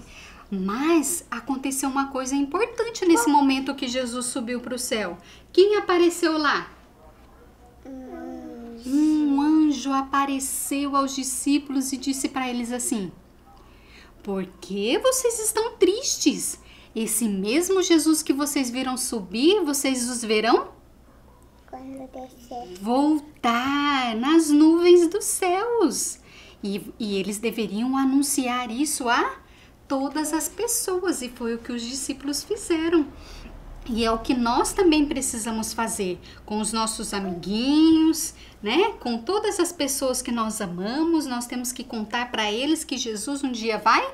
Mas aconteceu uma coisa importante nesse momento que Jesus subiu para o céu. Quem apareceu lá? Um anjo apareceu aos discípulos e disse para eles assim: por que vocês estão tristes? Esse mesmo Jesus que vocês viram subir, vocês os verão voltar nas nuvens dos céus. E eles deveriam anunciar isso a todas as pessoas, e foi o que os discípulos fizeram. E é o que nós também precisamos fazer com os nossos amiguinhos, né? Com todas as pessoas que nós amamos, nós temos que contar para eles que Jesus um dia vai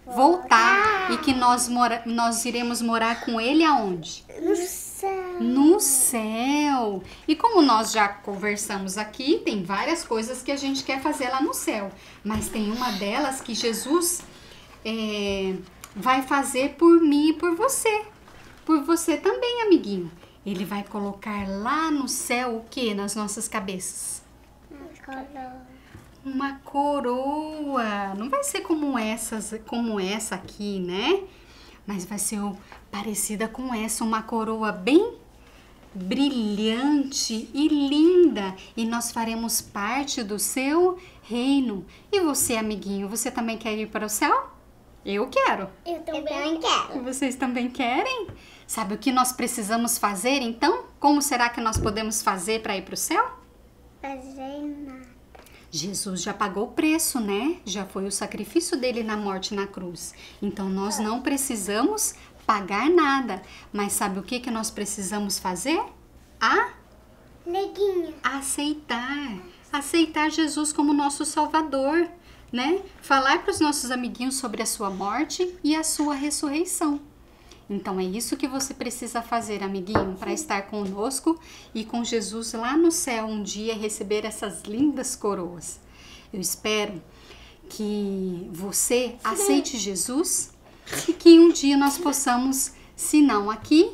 voltar e que nós iremos morar com ele aonde? No céu. No céu. E como nós já conversamos aqui, tem várias coisas que a gente quer fazer lá no céu, mas tem uma delas que Jesus vai fazer por mim e por você. Por você também, amiguinho. Ele vai colocar lá no céu o que nas nossas cabeças? Uma coroa. Não vai ser como essa aqui, né? Mas vai ser parecida com essa, uma coroa bem brilhante e linda. E nós faremos parte do seu reino. E você, amiguinho, você também quer ir para o céu? Eu quero. Eu também quero. Vocês também querem? Sabe o que nós precisamos fazer, então? Como será que nós podemos fazer para ir para o céu? Fazer nada. Jesus já pagou o preço, né? Já foi o sacrifício dele na morte na cruz. Então, nós não precisamos pagar nada. Mas sabe o que nós precisamos fazer? Neguinha. Aceitar Jesus como nosso Salvador, né? Falar para os nossos amiguinhos sobre a sua morte e a sua ressurreição. Então, é isso que você precisa fazer, amiguinho, para estar conosco e com Jesus lá no céu um dia receber essas lindas coroas. Eu espero que você aceite Jesus e que um dia nós possamos, se não aqui,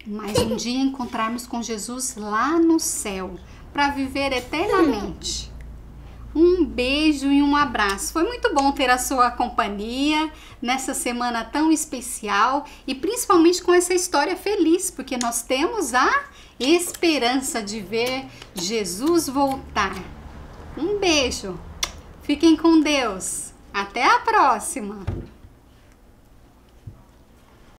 mas um dia encontrarmos com Jesus lá no céu para viver eternamente. Um beijo e um abraço. Foi muito bom ter a sua companhia nessa semana tão especial e principalmente com essa história feliz, porque nós temos a esperança de ver Jesus voltar. Um beijo. Fiquem com Deus. Até a próxima.